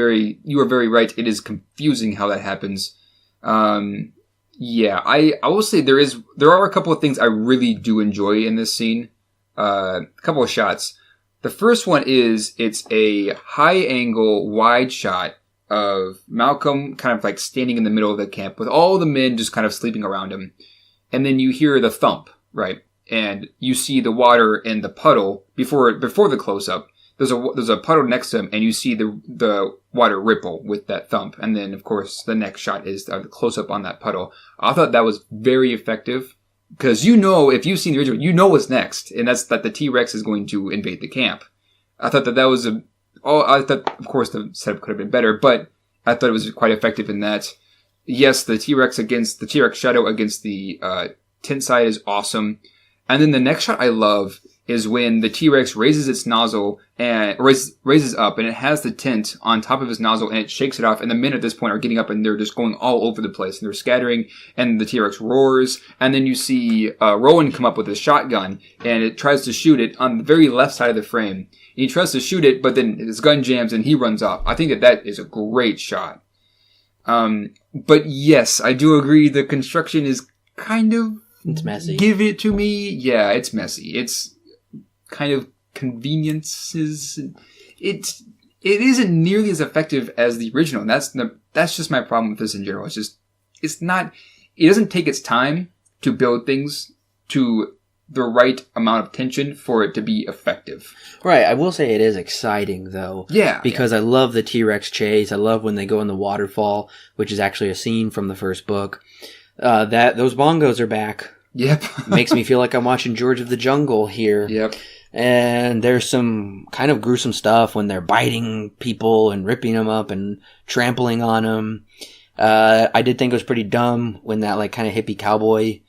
you are very right. It is confusing how that happens. Yeah, I will say there are a couple of things I really do enjoy in this scene. A couple of shots. The first one is, it's a high angle, wide shot of Malcolm kind of like standing in the middle of the camp with all the men just kind of sleeping around him. And then you hear the thump, right? And you see the water in the puddle before the close-up. There's a puddle next to him, and you see the water ripple with that thump. And then, of course, the next shot is the close-up on that puddle. I thought that was very effective, because if you've seen the original, you know what's next, and that's that the T-Rex is going to invade the camp. I thought that was I thought, of course, the setup could have been better, but I thought it was quite effective in that. Yes, the T-Rex shadow against the tent side is awesome. And then the next shot I love is when the T-Rex raises its nozzle and raises up, and it has the tent on top of his nozzle, and it shakes it off. And the men at this point are getting up, and they're just going all over the place, and they're scattering. And the T-Rex roars, and then you see Rowan come up with a shotgun, and it tries to shoot it on the very left side of the frame. And he tries to shoot it, but then his gun jams, and he runs off. I think that is a great shot. But yes, I do agree. The construction is kind of, it's messy. Give it to me. Yeah, it's messy. It's kind of conveniences. It isn't nearly as effective as the original. And that's just my problem with this in general. It doesn't take its time to build things to the right amount of tension for it to be effective. Right. I will say it is exciting though. Yeah. Because I love the T-Rex chase. I love when they go in the waterfall, which is actually a scene from the first book. Those bongos are back. Yep. Makes me feel like I'm watching George of the Jungle here. Yep. And there's some kind of gruesome stuff when they're biting people and ripping them up and trampling on them. I did think it was pretty dumb when that like kind of hippie cowboy,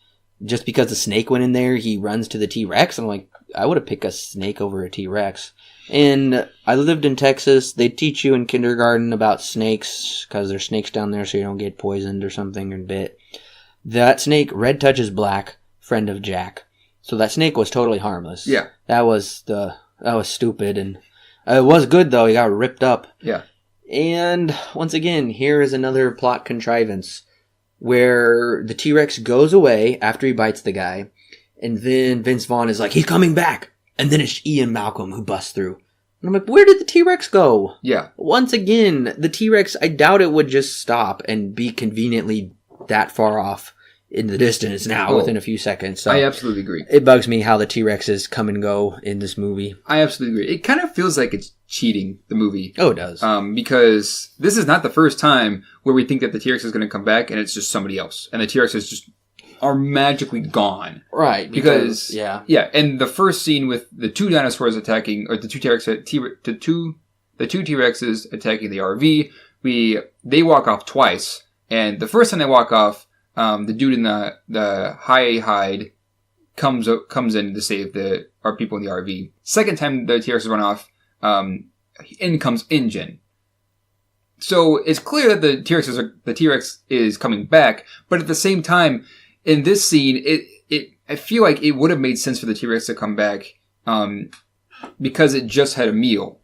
just because the snake went in there, he runs to the T-Rex. I'm like, I would have picked a snake over a T-Rex. And I lived in Texas. They teach you in kindergarten about snakes because there's snakes down there so you don't get poisoned or something or bit. That snake, red touches black, friend of Jack. So that snake was totally harmless. Yeah. That was stupid, and it was good though. He got ripped up. Yeah. And once again, here is another plot contrivance where the T-Rex goes away after he bites the guy, and then Vince Vaughn is like, he's coming back, and then it's Ian Malcolm who busts through. And I'm like, where did the T-Rex go? Yeah. Once again, the T-Rex, I doubt it would just stop and be conveniently that far off in the distance now within a few seconds. So I absolutely agree. It bugs me how the T-Rexes come and go in this movie. I absolutely agree. It kind of feels like it's cheating the movie. Oh, it does. Because this is not the first time where we think that the T-Rex is going to come back and it's just somebody else. And the T-Rexes are magically gone. Right. Because yeah. Yeah. And the first scene with the two dinosaurs attacking, or the two T-Rexes attacking the RV, they walk off twice. And the first time they walk off, the dude in the high hide comes in to save our people in the RV. Second time the T-Rex run off, in comes InGen. So it's clear that the T-Rex is coming back, but at the same time, in this scene, I feel like it would have made sense for the T-Rex to come back, because it just had a meal.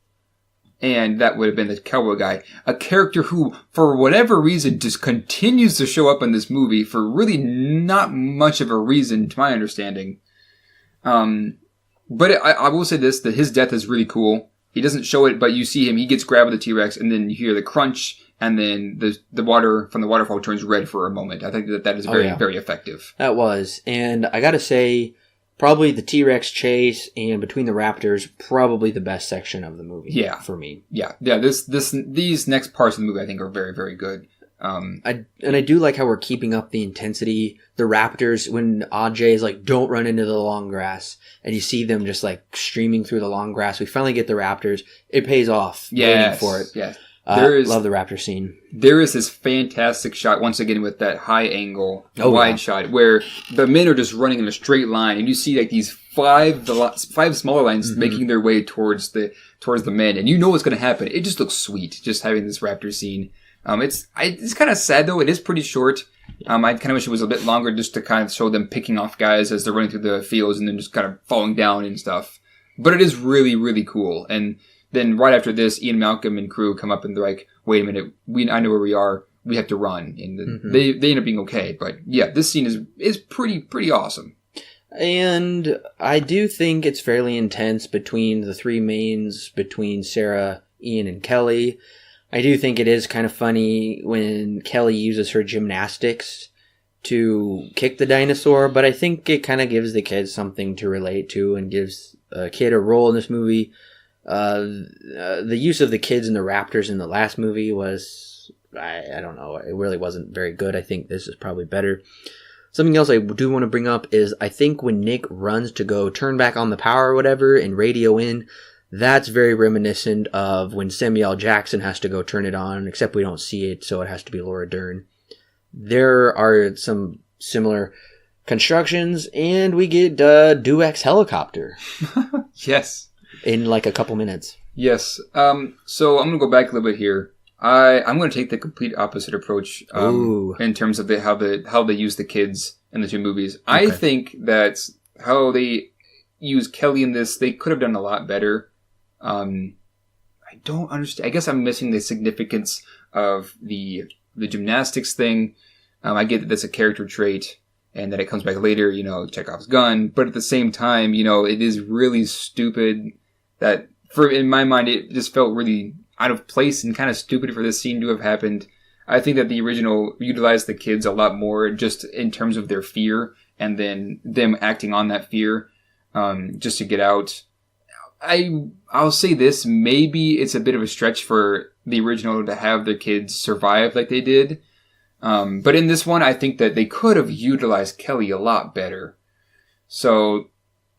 And that would have been the cowboy guy. A character who, for whatever reason, just continues to show up in this movie for really not much of a reason, to my understanding. But I will say this, that his death is really cool. He doesn't show it, but you see him, he gets grabbed with the T-Rex, and then you hear the crunch, and then the water from the waterfall turns red for a moment. I think that is very, very effective. That was. And I gotta say, probably the T-Rex chase and between the raptors, probably the best section of the movie. Yeah, for me. Yeah. These next parts of the movie, I think, are very, very good. I do like how we're keeping up the intensity. The raptors, when Ajay is like, "Don't run into the long grass," and you see them just like streaming through the long grass. We finally get the raptors. It pays off. Waiting for it. Yes. Love the raptor scene. There is this fantastic shot, once again, with that high angle, wide shot, where the men are just running in a straight line, and you see like these five smaller lines making their way towards the men, and you know what's going to happen. It just looks sweet, just having this raptor scene. It's kind of sad though. It is pretty short. I kind of wish it was a bit longer, just to kind of show them picking off guys as they're running through the fields and then just kind of falling down and stuff. But it is really, really cool. And then right after this, Ian Malcolm and crew come up and they're like, "Wait a minute, I know where we are. We have to run." And they end up being okay. But yeah, this scene is pretty awesome. And I do think it's fairly intense between the three mains, between Sarah, Ian, and Kelly. I do think it is kind of funny when Kelly uses her gymnastics to kick the dinosaur, but I think it kind of gives the kids something to relate to and gives a kid a role in this movie. The use of the kids and the raptors in the last movie was, I don't know, it really wasn't very good. I think this is probably better. Something else I do want to bring up is I think when Nick runs to go turn back on the power or whatever and radio in, That's very reminiscent of when Samuel L. Jackson has to go turn it on, except we don't see it, so it has to be Laura Dern. There are some similar constructions, and we get Dweck's helicopter. Yes. In like a couple minutes. Yes. So I'm going to go back a little bit here. I'm going to take the complete opposite approach in terms of how they use the kids in the two movies. Okay. I think that how they use Kelly in this, they could have done a lot better. I don't understand. I guess I'm missing the significance of the gymnastics thing. I get that that's a character trait and that it comes back later, Chekhov's gun. But at the same time, it is really stupid that, in my mind, it just felt really out of place and kind of stupid for this scene to have happened. I think that the original utilized the kids a lot more just in terms of their fear and then them acting on that fear just to get out. I'll say this, maybe it's a bit of a stretch for the original to have their kids survive like they did. But in this one, I think that they could have utilized Kelly a lot better. So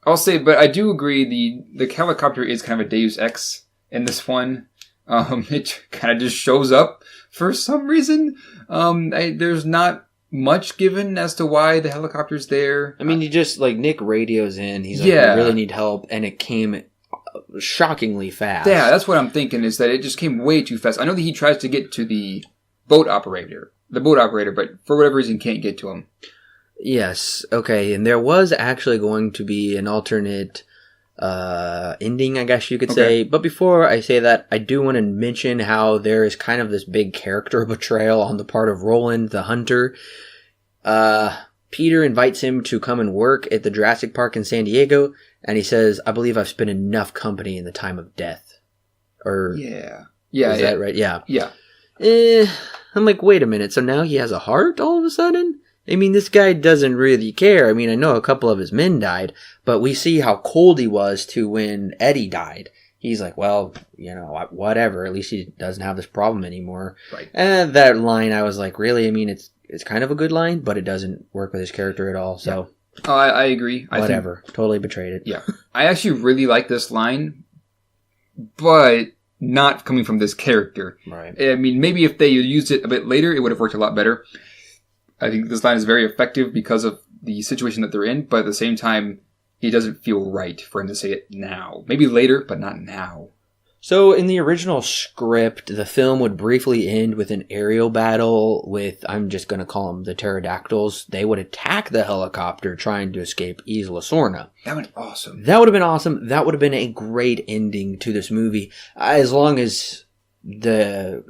I'll say, but I do agree the helicopter is kind of a Deus Ex in this one. It kind of just shows up for some reason. There's not much given as to why the helicopter's there. I mean, he just, Nick radios in. He's like, I really need help. And it came shockingly fast. Yeah, that's what I'm thinking, is that it just came way too fast. I know that he tries to get to the boat operator, but for whatever reason can't get to him. Yes. Okay. And there was actually going to be an alternate ending, I guess you could say. But before I say that, I do want to mention how there is kind of this big character betrayal on the part of Roland, the hunter. Peter invites him to come and work at the Jurassic Park in San Diego, and he says, I believe I've spent enough company in the time of death. Yeah, is that right? Yeah. Yeah. I'm like, wait a minute, so now he has a heart all of a sudden? I mean, this guy doesn't really care. I mean, I know a couple of his men died, but we see how cold he was to when Eddie died. He's like, well, whatever. At least he doesn't have this problem anymore. Right. And that line, I was like, really? I mean, it's kind of a good line, but it doesn't work with his character at all. So, yeah. I agree. Whatever. Totally betrayed it. Yeah. I actually really like this line, but not coming from this character. Right. I mean, maybe if they used it a bit later, it would have worked a lot better. I think this line is very effective because of the situation that they're in, but at the same time, it doesn't feel right for him to say it now. Maybe later, but not now. So in the original script, the film would briefly end with an aerial battle with, I'm just going to call them the pterodactyls. They would attack the helicopter trying to escape Isla Sorna. That would be awesome. That would have been awesome. That would have been a great ending to this movie. As long as the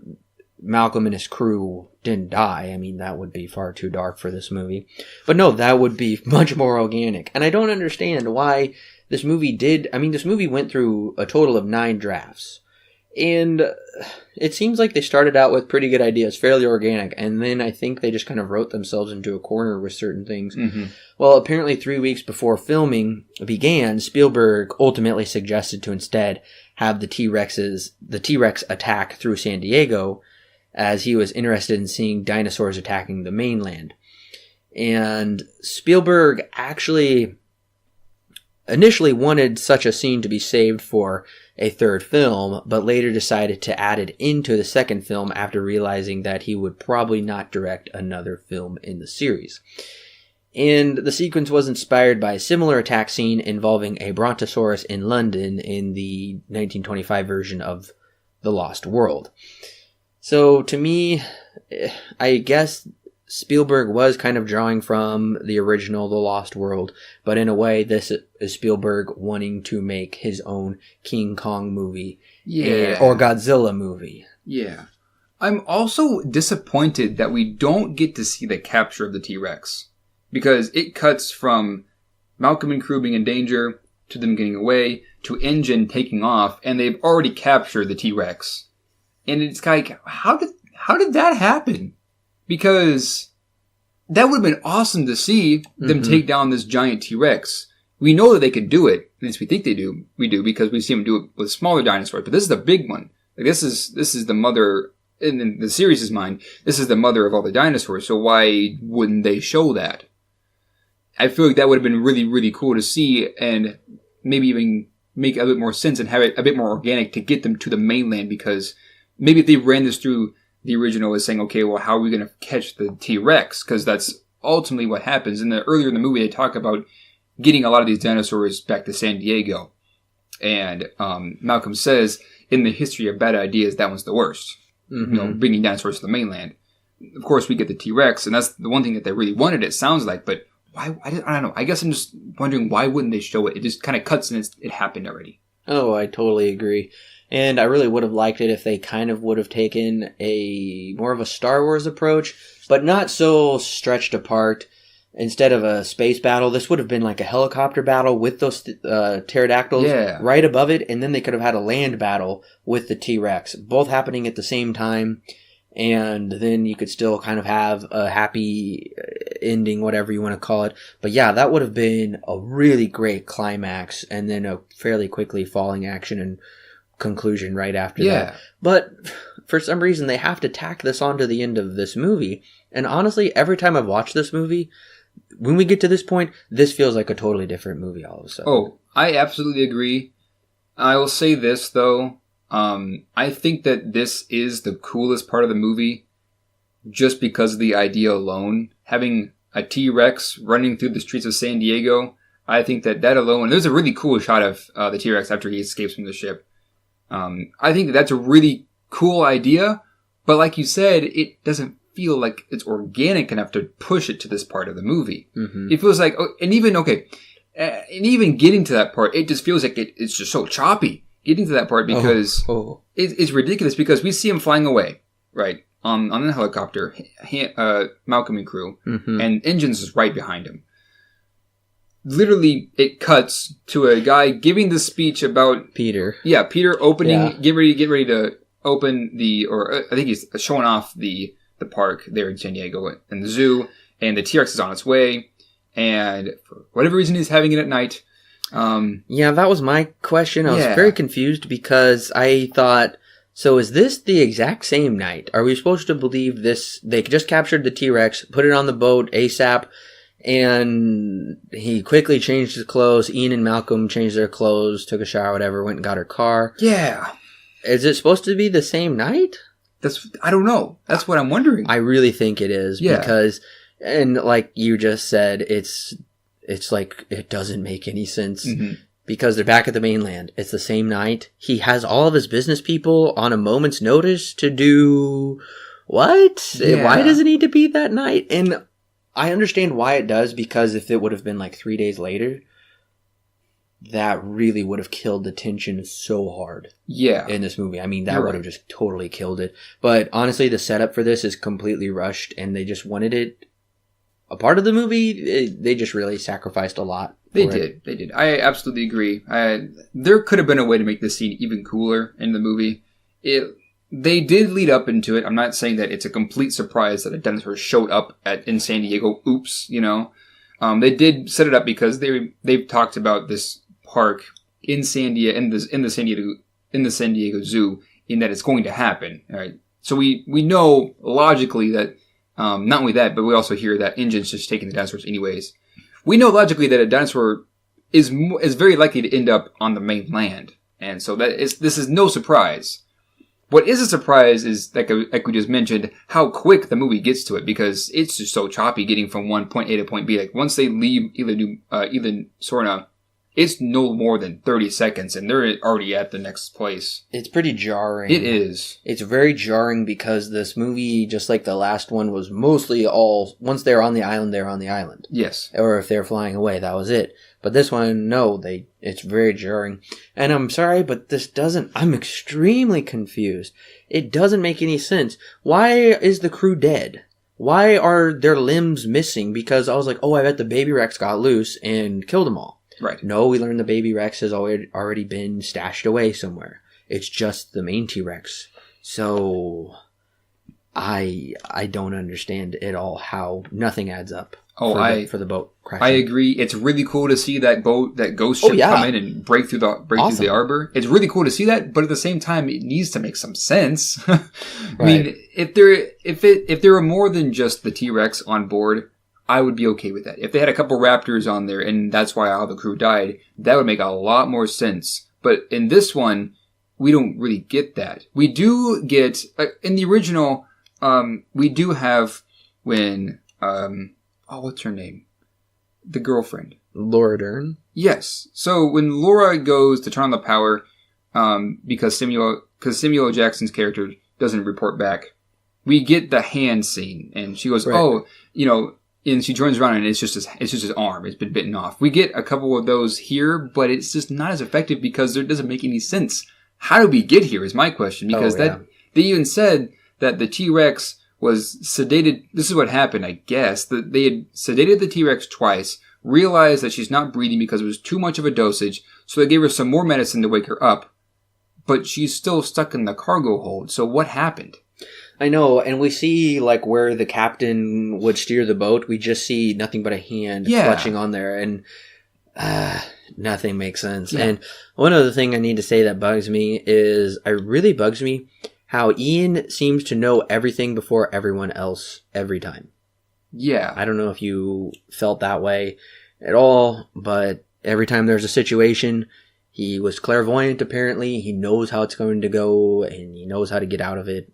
Malcolm and his crew didn't die. I mean, that would be far too dark for this movie. But no, that would be much more organic. And I don't understand why this movie this movie went through a total of 9 drafts. And it seems like they started out with pretty good ideas, fairly organic. And then I think they just kind of wrote themselves into a corner with certain things. Mm-hmm. Well, apparently 3 weeks before filming began, Spielberg ultimately suggested to instead have the T-Rex attack through San Diego, as he was interested in seeing dinosaurs attacking the mainland. And Spielberg actually initially wanted such a scene to be saved for a third film, but later decided to add it into the second film after realizing that he would probably not direct another film in the series. And the sequence was inspired by a similar attack scene involving a brontosaurus in London in the 1925 version of The Lost World. So to me, I guess Spielberg was kind of drawing from the original The Lost World, but in a way this is Spielberg wanting to make his own King Kong movie or Godzilla movie. Yeah. I'm also disappointed that we don't get to see the capture of the T-Rex, because it cuts from Malcolm and crew being in danger to them getting away to engine taking off, and they've already captured the T-Rex. And it's like, how did that happen? Because that would have been awesome to see them take down this giant T-Rex. We know that they could do it. At least we think they do. We do, because we see them do it with smaller dinosaurs. But this is the big one. Like, this is the mother, in the series' mind, this is the mother of all the dinosaurs. So why wouldn't they show that? I feel like that would have been really, really cool to see, and maybe even make a bit more sense and have it a bit more organic to get them to the mainland, because maybe if they ran this through the original as saying, okay, well, how are we going to catch the T-Rex? Because that's ultimately what happens. Earlier in the movie, they talk about getting a lot of these dinosaurs back to San Diego. And Malcolm says, in the history of bad ideas, that one's the worst. Mm-hmm. Bringing dinosaurs to the mainland. Of course, we get the T-Rex, and that's the one thing that they really wanted, it sounds like. But why? I don't know. I guess I'm just wondering, why wouldn't they show it? It just kind of cuts and it happened already. Oh, I totally agree. And I really would have liked it if they kind of would have taken more of a Star Wars approach, but not so stretched apart. Instead of a space battle, this would have been like a helicopter battle with those pterodactyls right above it, and then they could have had a land battle with the T-Rex, both happening at the same time, and then you could still kind of have a happy ending, whatever you want to call it. But yeah, that would have been a really great climax, and then a fairly quickly falling action and conclusion right after that. But for some reason, they have to tack this onto the end of this movie, and honestly, every time I've watched this movie, when we get to this point, this feels like a totally different movie all of a sudden. Oh, I absolutely agree. I will say this, though. I think that this is the coolest part of the movie just because of the idea alone. Having a T-Rex running through the streets of San Diego, I think that alone... There's a really cool shot of the T-Rex after he escapes from the ship. I think that's a really cool idea, but like you said, it doesn't feel like it's organic enough to push it to this part of the movie. Mm-hmm. It feels like, and even getting to that part, it just feels like it's just so choppy getting to that part because it's ridiculous, because we see him flying away, right, on the helicopter, Malcolm and crew, and Engines is right behind him. Literally, it cuts to a guy giving the speech about Peter. Yeah, Peter opening, get ready to open I think he's showing off the park there in San Diego and the zoo, and the T-Rex is on its way, and for whatever reason he's having it at night. Yeah, that was my question. I was very confused because I thought, so is this the exact same night? Are we supposed to believe this? They just captured the T-Rex, put it on the boat ASAP, and he quickly changed his clothes. Ian and Malcolm changed their clothes, took a shower, whatever, went and got her car. Yeah. Is it supposed to be the same night? I don't know. That's what I'm wondering. I really think it is because, and like you just said, it's like, it doesn't make any sense because they're back at the mainland. It's the same night. He has all of his business people on a moment's notice to do what? Yeah. Why does it need to be that night? And I understand why it does, because if it would have been like 3 days later, that really would have killed the tension so hard. Yeah. In this movie. I mean, that would have just totally killed it. But honestly, the setup for this is completely rushed, and they just wanted it a part of the movie. They just really sacrificed a lot. They did. I absolutely agree. There could have been a way to make this scene even cooler in the movie. They did lead up into it. I'm not saying that it's a complete surprise that a dinosaur showed up in San Diego. Oops, They did set it up because they've talked about this park in San Diego, in the San Diego Zoo, in that it's going to happen. All right. So we know logically that not only that, but we also hear that Engine's just taking the dinosaurs anyways. We know logically that a dinosaur is very likely to end up on the mainland, and so this is no surprise. What is a surprise is, like we just mentioned, how quick the movie gets to it, because it's just so choppy getting from one point A to point B. Like, once they leave Eden Sorna, it's no more than 30 seconds, and they're already at the next place. It's pretty jarring. It is. It's very jarring because this movie, just like the last one, was mostly once they're on the island, they're on the island. Yes. Or if they're flying away, that was it. But this one, no, it's very jarring. And I'm sorry, but I'm extremely confused. It doesn't make any sense. Why is the crew dead? Why are their limbs missing? Because I was like, I bet the baby Rex got loose and killed them all. Right. No, we learned the baby Rex has already been stashed away somewhere. It's just the main T-Rex. So, I don't understand at all how nothing adds up. For the boat crashing. I agree. It's really cool to see that ghost ship come in and break through the arbor. It's really cool to see that, but at the same time, it needs to make some sense. I mean, if there were more than just the T-Rex on board, I would be okay with that. If they had a couple raptors on there and that's why all the crew died, that would make a lot more sense. But in this one, we don't really get that. We do get, in the original, we do have when, what's her name? The girlfriend. Laura Dern? Yes. So when Laura goes to turn on the power, because Samuel Jackson's character doesn't report back, we get the hand scene, and she goes, right. And she turns around and it's just his arm. It's been bitten off. We get a couple of those here, but it's just not as effective because it doesn't make any sense. How did we get here is my question, because they even said that the T-Rex was sedated. This is what happened, I guess. That they had sedated the T-Rex twice, realized that she's not breathing because it was too much of a dosage, so they gave her some more medicine to wake her up. But she's still stuck in the cargo hold. So what happened? I know, and we see, like, where the captain would steer the boat. We just see nothing but a hand clutching on there, and nothing makes sense. Yeah. And one other thing I need to say that bugs me is, it really bugs me how Ian seems to know everything before everyone else every time. Yeah. I don't know if you felt that way at all, but every time there's a situation, he was clairvoyant, apparently. He knows how it's going to go, and he knows how to get out of it.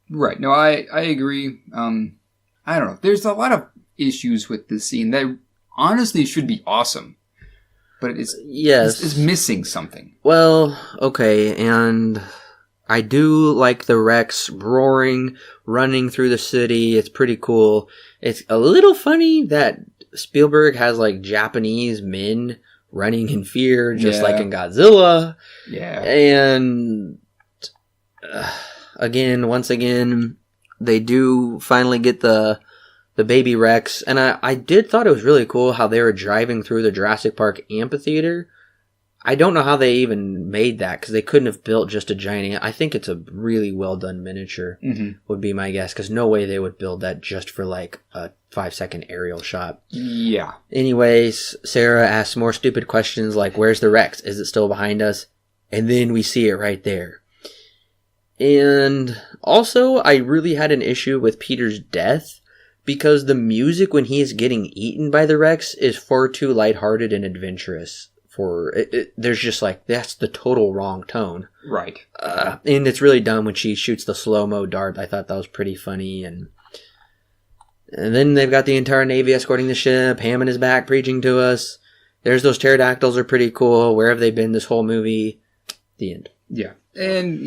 Right. No, I agree. I don't know. There's a lot of issues with this scene that honestly should be awesome. But it's missing something. Well, okay, and I do like the Rex roaring, running through the city. It's pretty cool. It's a little funny that Spielberg has, like, Japanese men running in fear, just like in Godzilla. Yeah. And once again, they do finally get the baby Rex. And I did thought it was really cool how they were driving through the Jurassic Park amphitheater. I don't know how they even made that, because they couldn't have built just a giant. I think it's a really well done miniature, would be my guess, because no way they would build that just for, like, a 5-second aerial shot. Yeah. Anyways, Sarah asks more stupid questions like, where's the Rex? Is it still behind us? And then we see it right there. And also, I really had an issue with Peter's death, because the music when he is getting eaten by the Rex is far too lighthearted and adventurous. There's just, like, that's the total wrong tone. Right. And it's really dumb when she shoots the slow-mo dart. I thought that was pretty funny. And then they've got the entire Navy escorting the ship. Hammond is back preaching to us. There's those pterodactyls are pretty cool. Where have they been this whole movie? The end. Yeah. And,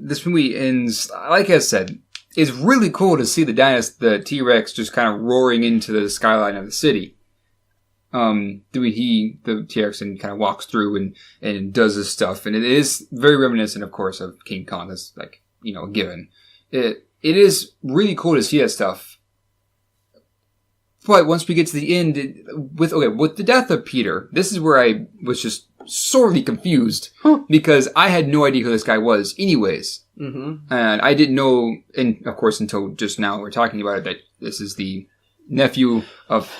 this movie ends, like I said, it's really cool to see the T-Rex just kind of roaring into the skyline of the city. The T-Rex kind of walks through and does this stuff. And it is very reminiscent, of course, of King Kong. That's, like, a given. It is really cool to see that stuff. But once we get to the end, with the death of Peter, this is where I was just sorely confused. Because I had no idea who this guy was anyways. Mm-hmm. And I didn't know, and of course, until just now we're talking about it, that this is the nephew of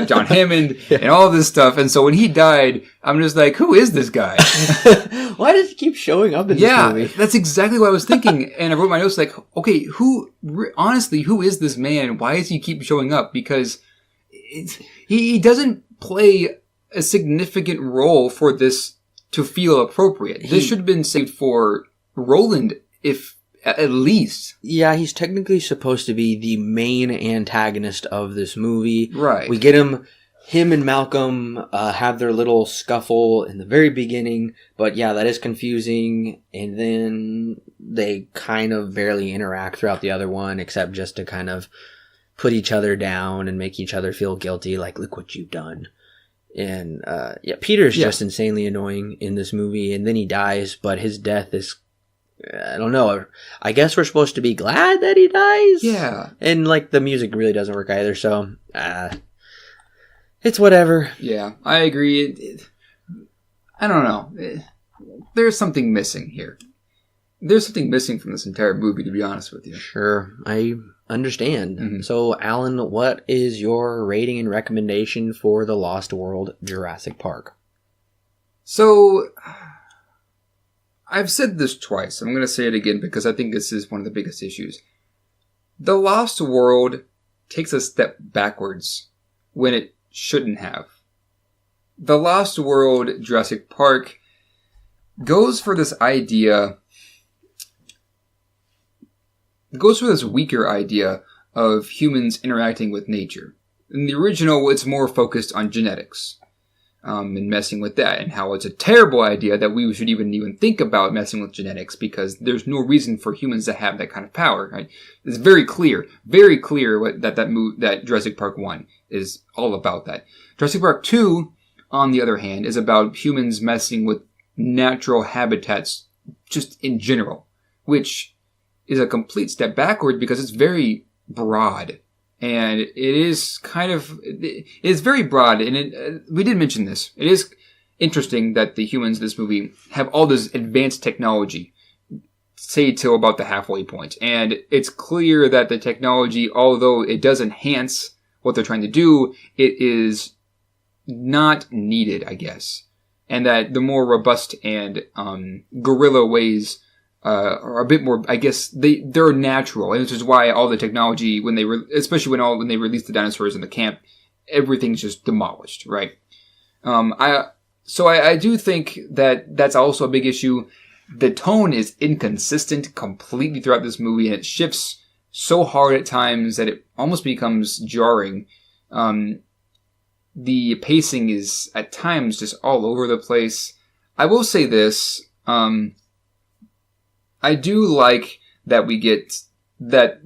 John Hammond and all this stuff. And so when he died, I'm just like, who is this guy? Why does he keep showing up in this movie? Yeah, that's exactly what I was thinking. And I wrote my notes like, okay, honestly, who is this man? Why does he keep showing up? Because he doesn't play a significant role for this to feel appropriate. This should have been saved for Roland, if at least. Yeah, he's technically supposed to be the main antagonist of this movie. Right. We get him and Malcolm have their little scuffle in the very beginning, but yeah, that is confusing. And then they kind of barely interact throughout the other one, except just to kind of put each other down and make each other feel guilty, like, look what you've done. And Peter's just insanely annoying in this movie, and then he dies, but his death is, I don't know. I guess we're supposed to be glad that he dies. Yeah. And, like, the music really doesn't work either, so it's whatever. Yeah, I agree. I don't know. There's something missing here. There's something missing from this entire movie, to be honest with you. Sure, I understand. Mm-hmm. So, Alan, what is your rating and recommendation for The Lost World Jurassic Park? So, I've said this twice. I'm going to say it again because I think this is one of the biggest issues. The Lost World takes a step backwards when it shouldn't have. The Lost World Jurassic Park goes for this idea, goes for this weaker idea of humans interacting with nature. In the original, it's more focused on genetics. And messing with that, and how it's a terrible idea that we should even think about messing with genetics, because there's no reason for humans to have that kind of power. Right? It's very clear that Jurassic Park 1 is all about that. Jurassic Park 2, on the other hand, is about humans messing with natural habitats just in general, which is a complete step backward because it's very broad. And it is very broad, and we did mention this. It is interesting that the humans in this movie have all this advanced technology, say till about the halfway point. And it's clear that the technology, although it does enhance what they're trying to do, it is not needed, I guess. And that the more robust and guerrilla ways are a bit more, I guess, they're natural, and this is why all the technology, when they released the dinosaurs in the camp, everything's just demolished, right? I do think that that's also a big issue. The tone is inconsistent completely throughout this movie, and it shifts so hard at times that it almost becomes jarring. The pacing is at times just all over the place. I will say this. I do like that we get that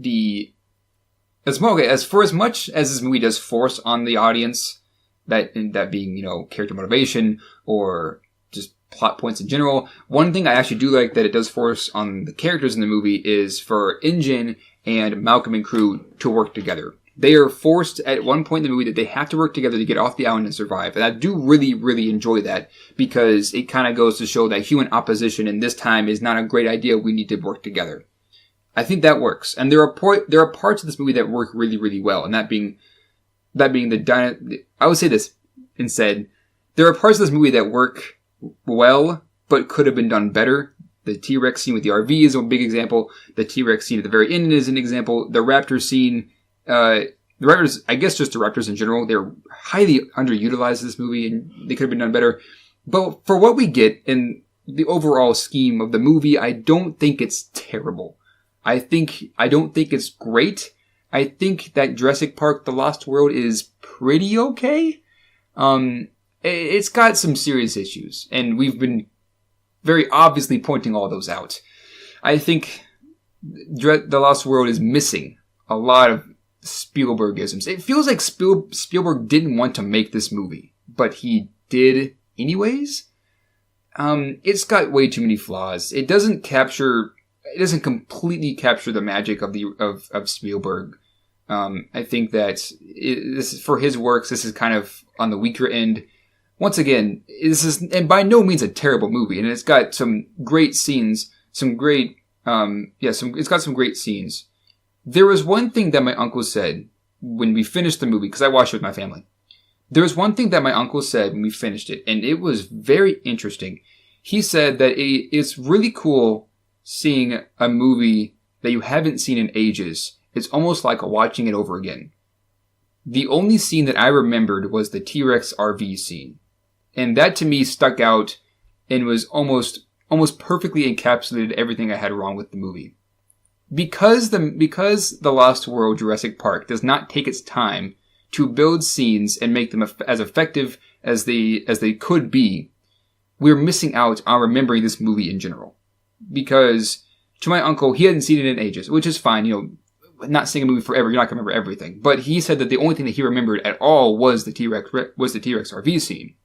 as much as this movie does force on the audience, that being, character motivation or just plot points in general. One thing I actually do like that it does force on the characters in the movie is for Ingen and Malcolm and crew to work together. They are forced at one point in the movie that they have to work together to get off the island and survive. And I do really, really enjoy that, because it kind of goes to show that human opposition in this time is not a great idea. We need to work together. I think that works. And there are parts of this movie that work really, really well. And that being I would say this instead. There are parts of this movie that work well, but could have been done better. The T-Rex scene with the RV is a big example. The T-Rex scene at the very end is an example. The raptor scene, the raptors, I guess just the raptors in general, they're highly underutilized in this movie, and they could have been done better. But for what we get in the overall scheme of the movie, I don't think it's terrible. I don't think it's great. I think that Jurassic Park: The Lost World is pretty okay. It's got some serious issues, and we've been very obviously pointing all those out. I think The Lost World is missing a lot of Spielbergisms. It feels like Spielberg didn't want to make this movie, but he did anyways. It's got way too many flaws. It doesn't completely capture the magic of Spielberg. I think that this is, for his works, this is kind of on the weaker end. Once again, this is, and by no means a terrible movie, and it's got some great scenes, it's got some great scenes. There was one thing that my uncle said when we finished the movie, because I watched it with my family. There was one thing that my uncle said when we finished it, and it was very interesting. He said that it's really cool seeing a movie that you haven't seen in ages. It's almost like watching it over again. The only scene that I remembered was the T-Rex RV scene. And that to me stuck out and was almost perfectly encapsulated everything I had wrong with the movie. Because The Lost World Jurassic Park does not take its time to build scenes and make them as effective as they could be, we're missing out on remembering this movie in general. Because to my uncle, he hadn't seen it in ages, which is fine, not seeing a movie forever, you're not going to remember everything. But he said that the only thing that he remembered at all was the T-Rex RV scene.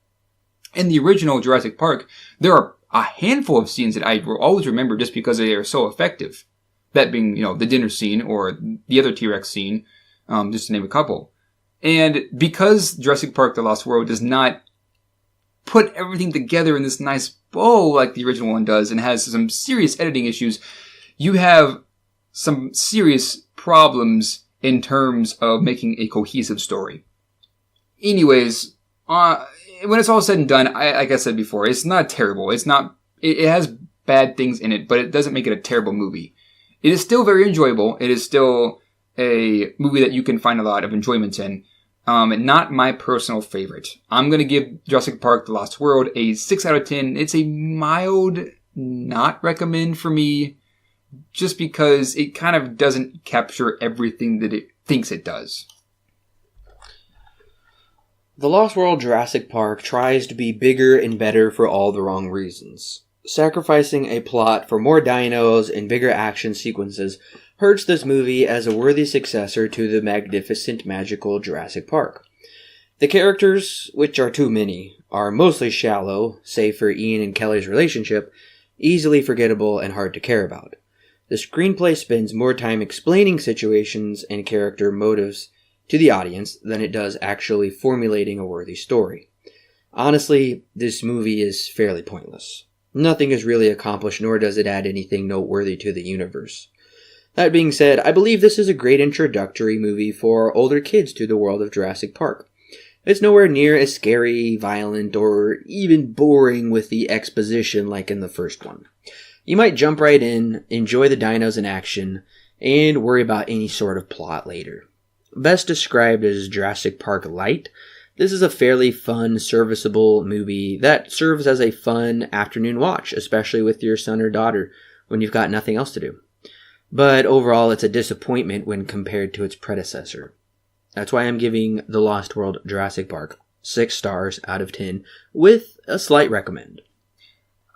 In the original Jurassic Park, there are a handful of scenes that I will always remember just because they are so effective. That being, the dinner scene or the other T-Rex scene, just to name a couple. And because Jurassic Park: The Lost World does not put everything together in this nice bow like the original one does and has some serious editing issues, you have some serious problems in terms of making a cohesive story. Anyways, when it's all said and done, like I said before, it's not terrible. It has bad things in it, but it doesn't make it a terrible movie. It is still very enjoyable. It is still a movie that you can find a lot of enjoyment in. Not my personal favorite. I'm going to give Jurassic Park The Lost World a 6 out of 10. It's a mild not recommend for me just because it kind of doesn't capture everything that it thinks it does. The Lost World Jurassic Park tries to be bigger and better for all the wrong reasons. Sacrificing a plot for more dinos and bigger action sequences hurts this movie as a worthy successor to the magnificent, magical Jurassic Park. The characters, which are too many, are mostly shallow, save for Ian and Kelly's relationship, easily forgettable and hard to care about. The screenplay spends more time explaining situations and character motives to the audience than it does actually formulating a worthy story. Honestly, this movie is fairly pointless. Nothing is really accomplished, nor does it add anything noteworthy to the universe. That being said, I believe this is a great introductory movie for older kids to the world of Jurassic Park. It's nowhere near as scary, violent, or even boring with the exposition like in the first one. You might jump right in, enjoy the dinos in action, and worry about any sort of plot later. Best described as Jurassic Park Light, this is a fairly fun, serviceable movie that serves as a fun afternoon watch, especially with your son or daughter when you've got nothing else to do. But overall, it's a disappointment when compared to its predecessor. That's why I'm giving The Lost World Jurassic Park 6 stars out of 10 with a slight recommend.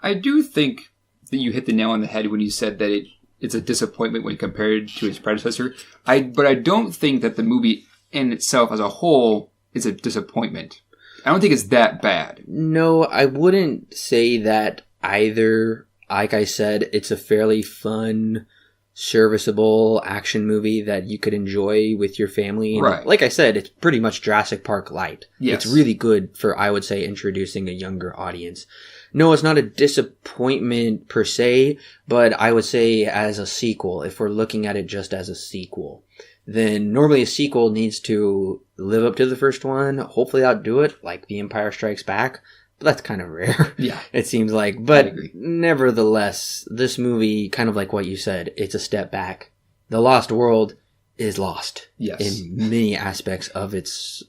I do think that you hit the nail on the head when you said that it's a disappointment when compared to its predecessor. But I don't think that the movie in itself as a whole is a disappointment. I don't think it's that bad. No, I wouldn't say that either. Like I said, it's a fairly fun, serviceable action movie that you could enjoy with your family. And right. Like I said, it's pretty much Jurassic Park Light. Yes. It's really good for, I would say, introducing a younger audience. No, it's not a disappointment per se, but I would say as a sequel, if we're looking at it just as a sequel, then normally a sequel needs to live up to the first one, hopefully outdo it, like The Empire Strikes Back. But that's kind of rare. Yeah. It seems like. But nevertheless, this movie, kind of like what you said, it's a step back. The Lost World is lost. Yes. In many aspects of its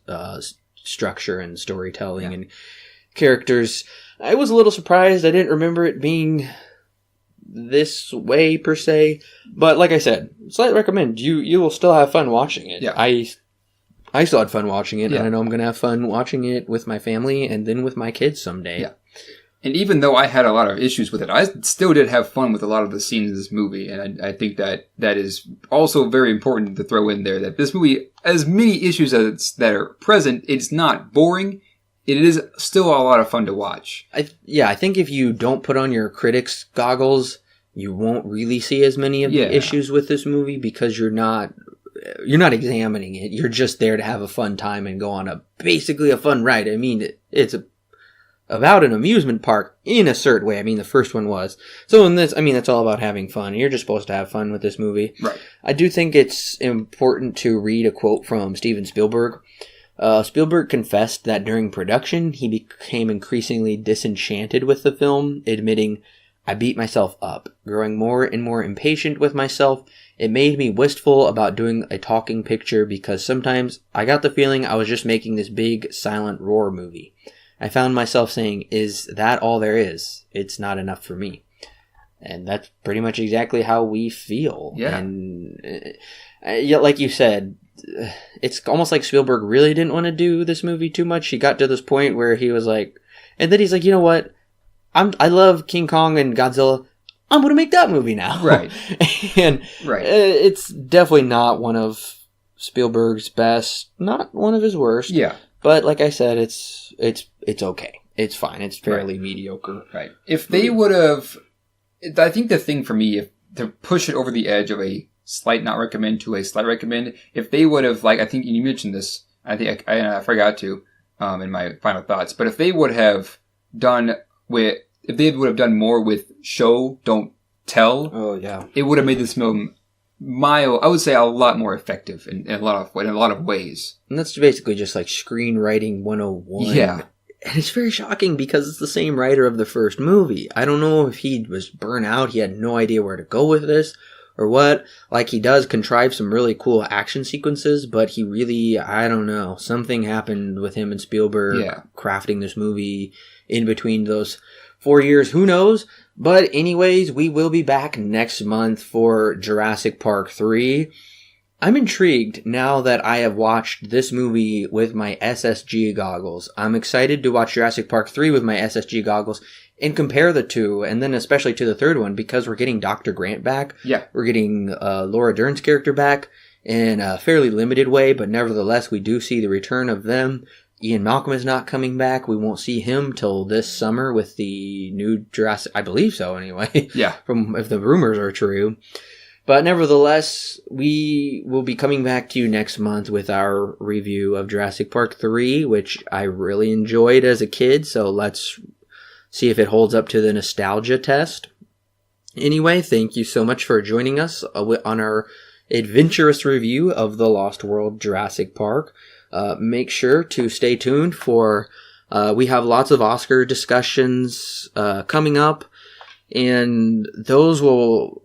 structure and storytelling and characters. I was a little surprised. I didn't remember it being this way per se. But like I said, slight recommend. You will still have fun watching it. Yeah. I still had fun watching it, yeah. and I know I'm going to have fun watching it with my family and then with my kids someday. Yeah. And even though I had a lot of issues with it, I still did have fun with a lot of the scenes in this movie. And I think that is also very important to throw in there, that this movie, as many issues as that are present, it's not boring. It is still a lot of fun to watch. I think if you don't put on your critic's goggles, you won't really see as many of the issues with this movie because you're not examining it. You're just there to have a fun time and go on basically a fun ride. I mean, it's about an amusement park in a certain way. I mean, the first one was. So in this, I mean, it's all about having fun. You're just supposed to have fun with this movie. Right. I do think it's important to read a quote from Steven Spielberg. Spielberg confessed that during production, he became increasingly disenchanted with the film, admitting, "I beat myself up, growing more and more impatient with myself. It made me wistful about doing a talking picture because sometimes I got the feeling I was just making this big, silent roar movie. I found myself saying, is that all there is? It's not enough for me." And that's pretty much exactly how we feel. Yeah. And yet, like you said, it's almost like Spielberg really didn't want to do this movie too much. He got to this point where he was like, and then he's like, you know what? I love King Kong and Godzilla. I'm going to make that movie now. Right. And right. It's definitely not one of Spielberg's best, not one of his worst. Yeah. But like I said, it's okay. It's fine. It's fairly mediocre. Right. If they would have, I think the thing for me, if to push it over the edge of a slight not recommend to a slight recommend, if they would have, like, I think you mentioned this, I think I forgot to, in my final thoughts, but if they would have done more with show, don't tell. Oh yeah. It would have made this film I would say a lot more effective in a lot of ways. And that's basically just like screenwriting 101. Yeah. And it's very shocking because it's the same writer of the first movie. I don't know if he was burnt out, he had no idea where to go with this, or what. Like, he does contrive some really cool action sequences, but he really, I don't know, something happened with him and Spielberg crafting this movie in between those 4 years. Who knows? But anyways, we will be back next month for Jurassic Park 3. I'm intrigued now that I have watched this movie with my SSG goggles. I'm excited to watch Jurassic Park 3 with my SSG goggles and compare the two, and then especially to the third one, because we're getting Dr. Grant back. Yeah. We're getting Laura Dern's character back in a fairly limited way, but nevertheless, we do see the return of them. Ian Malcolm is not coming back. We won't see him till this summer with the new Jurassic, I believe so anyway. Yeah. From if the rumors are true. But nevertheless, we will be coming back to you next month with our review of Jurassic Park 3, which I really enjoyed as a kid. So let's see if it holds up to the nostalgia test. Anyway, thank you so much for joining us on our adventurous review of The Lost World Jurassic Park. Make sure to stay tuned for, we have lots of Oscar discussions coming up. And those will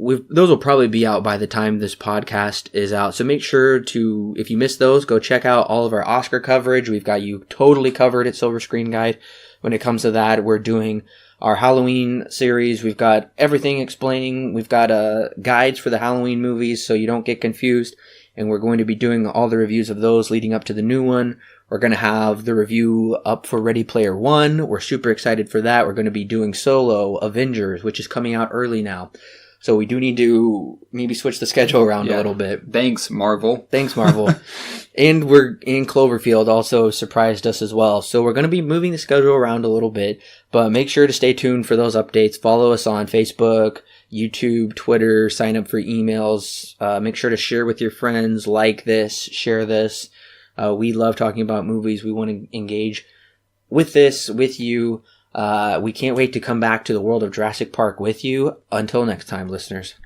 probably be out by the time this podcast is out. So make sure to, if you missed those, go check out all of our Oscar coverage. We've got you totally covered at Silver Screen Guide. When it comes to that, we're doing our Halloween series. We've got everything explaining. We've got guides for the Halloween movies so you don't get confused. And we're going to be doing all the reviews of those leading up to the new one. We're going to have the review up for Ready Player One. We're super excited for that. We're going to be doing Solo Avengers, which is coming out early now. So we do need to maybe switch the schedule around a little bit. Thanks, Marvel. And we're in Cloverfield also surprised us as well. So we're going to be moving the schedule around a little bit. But make sure to stay tuned for those updates. Follow us on Facebook, YouTube, Twitter. Sign up for emails. Make sure to share with your friends. Like this. Share this. We love talking about movies. We want to engage with this, with you. We can't wait to come back to the world of Jurassic Park with you. Until next time, listeners.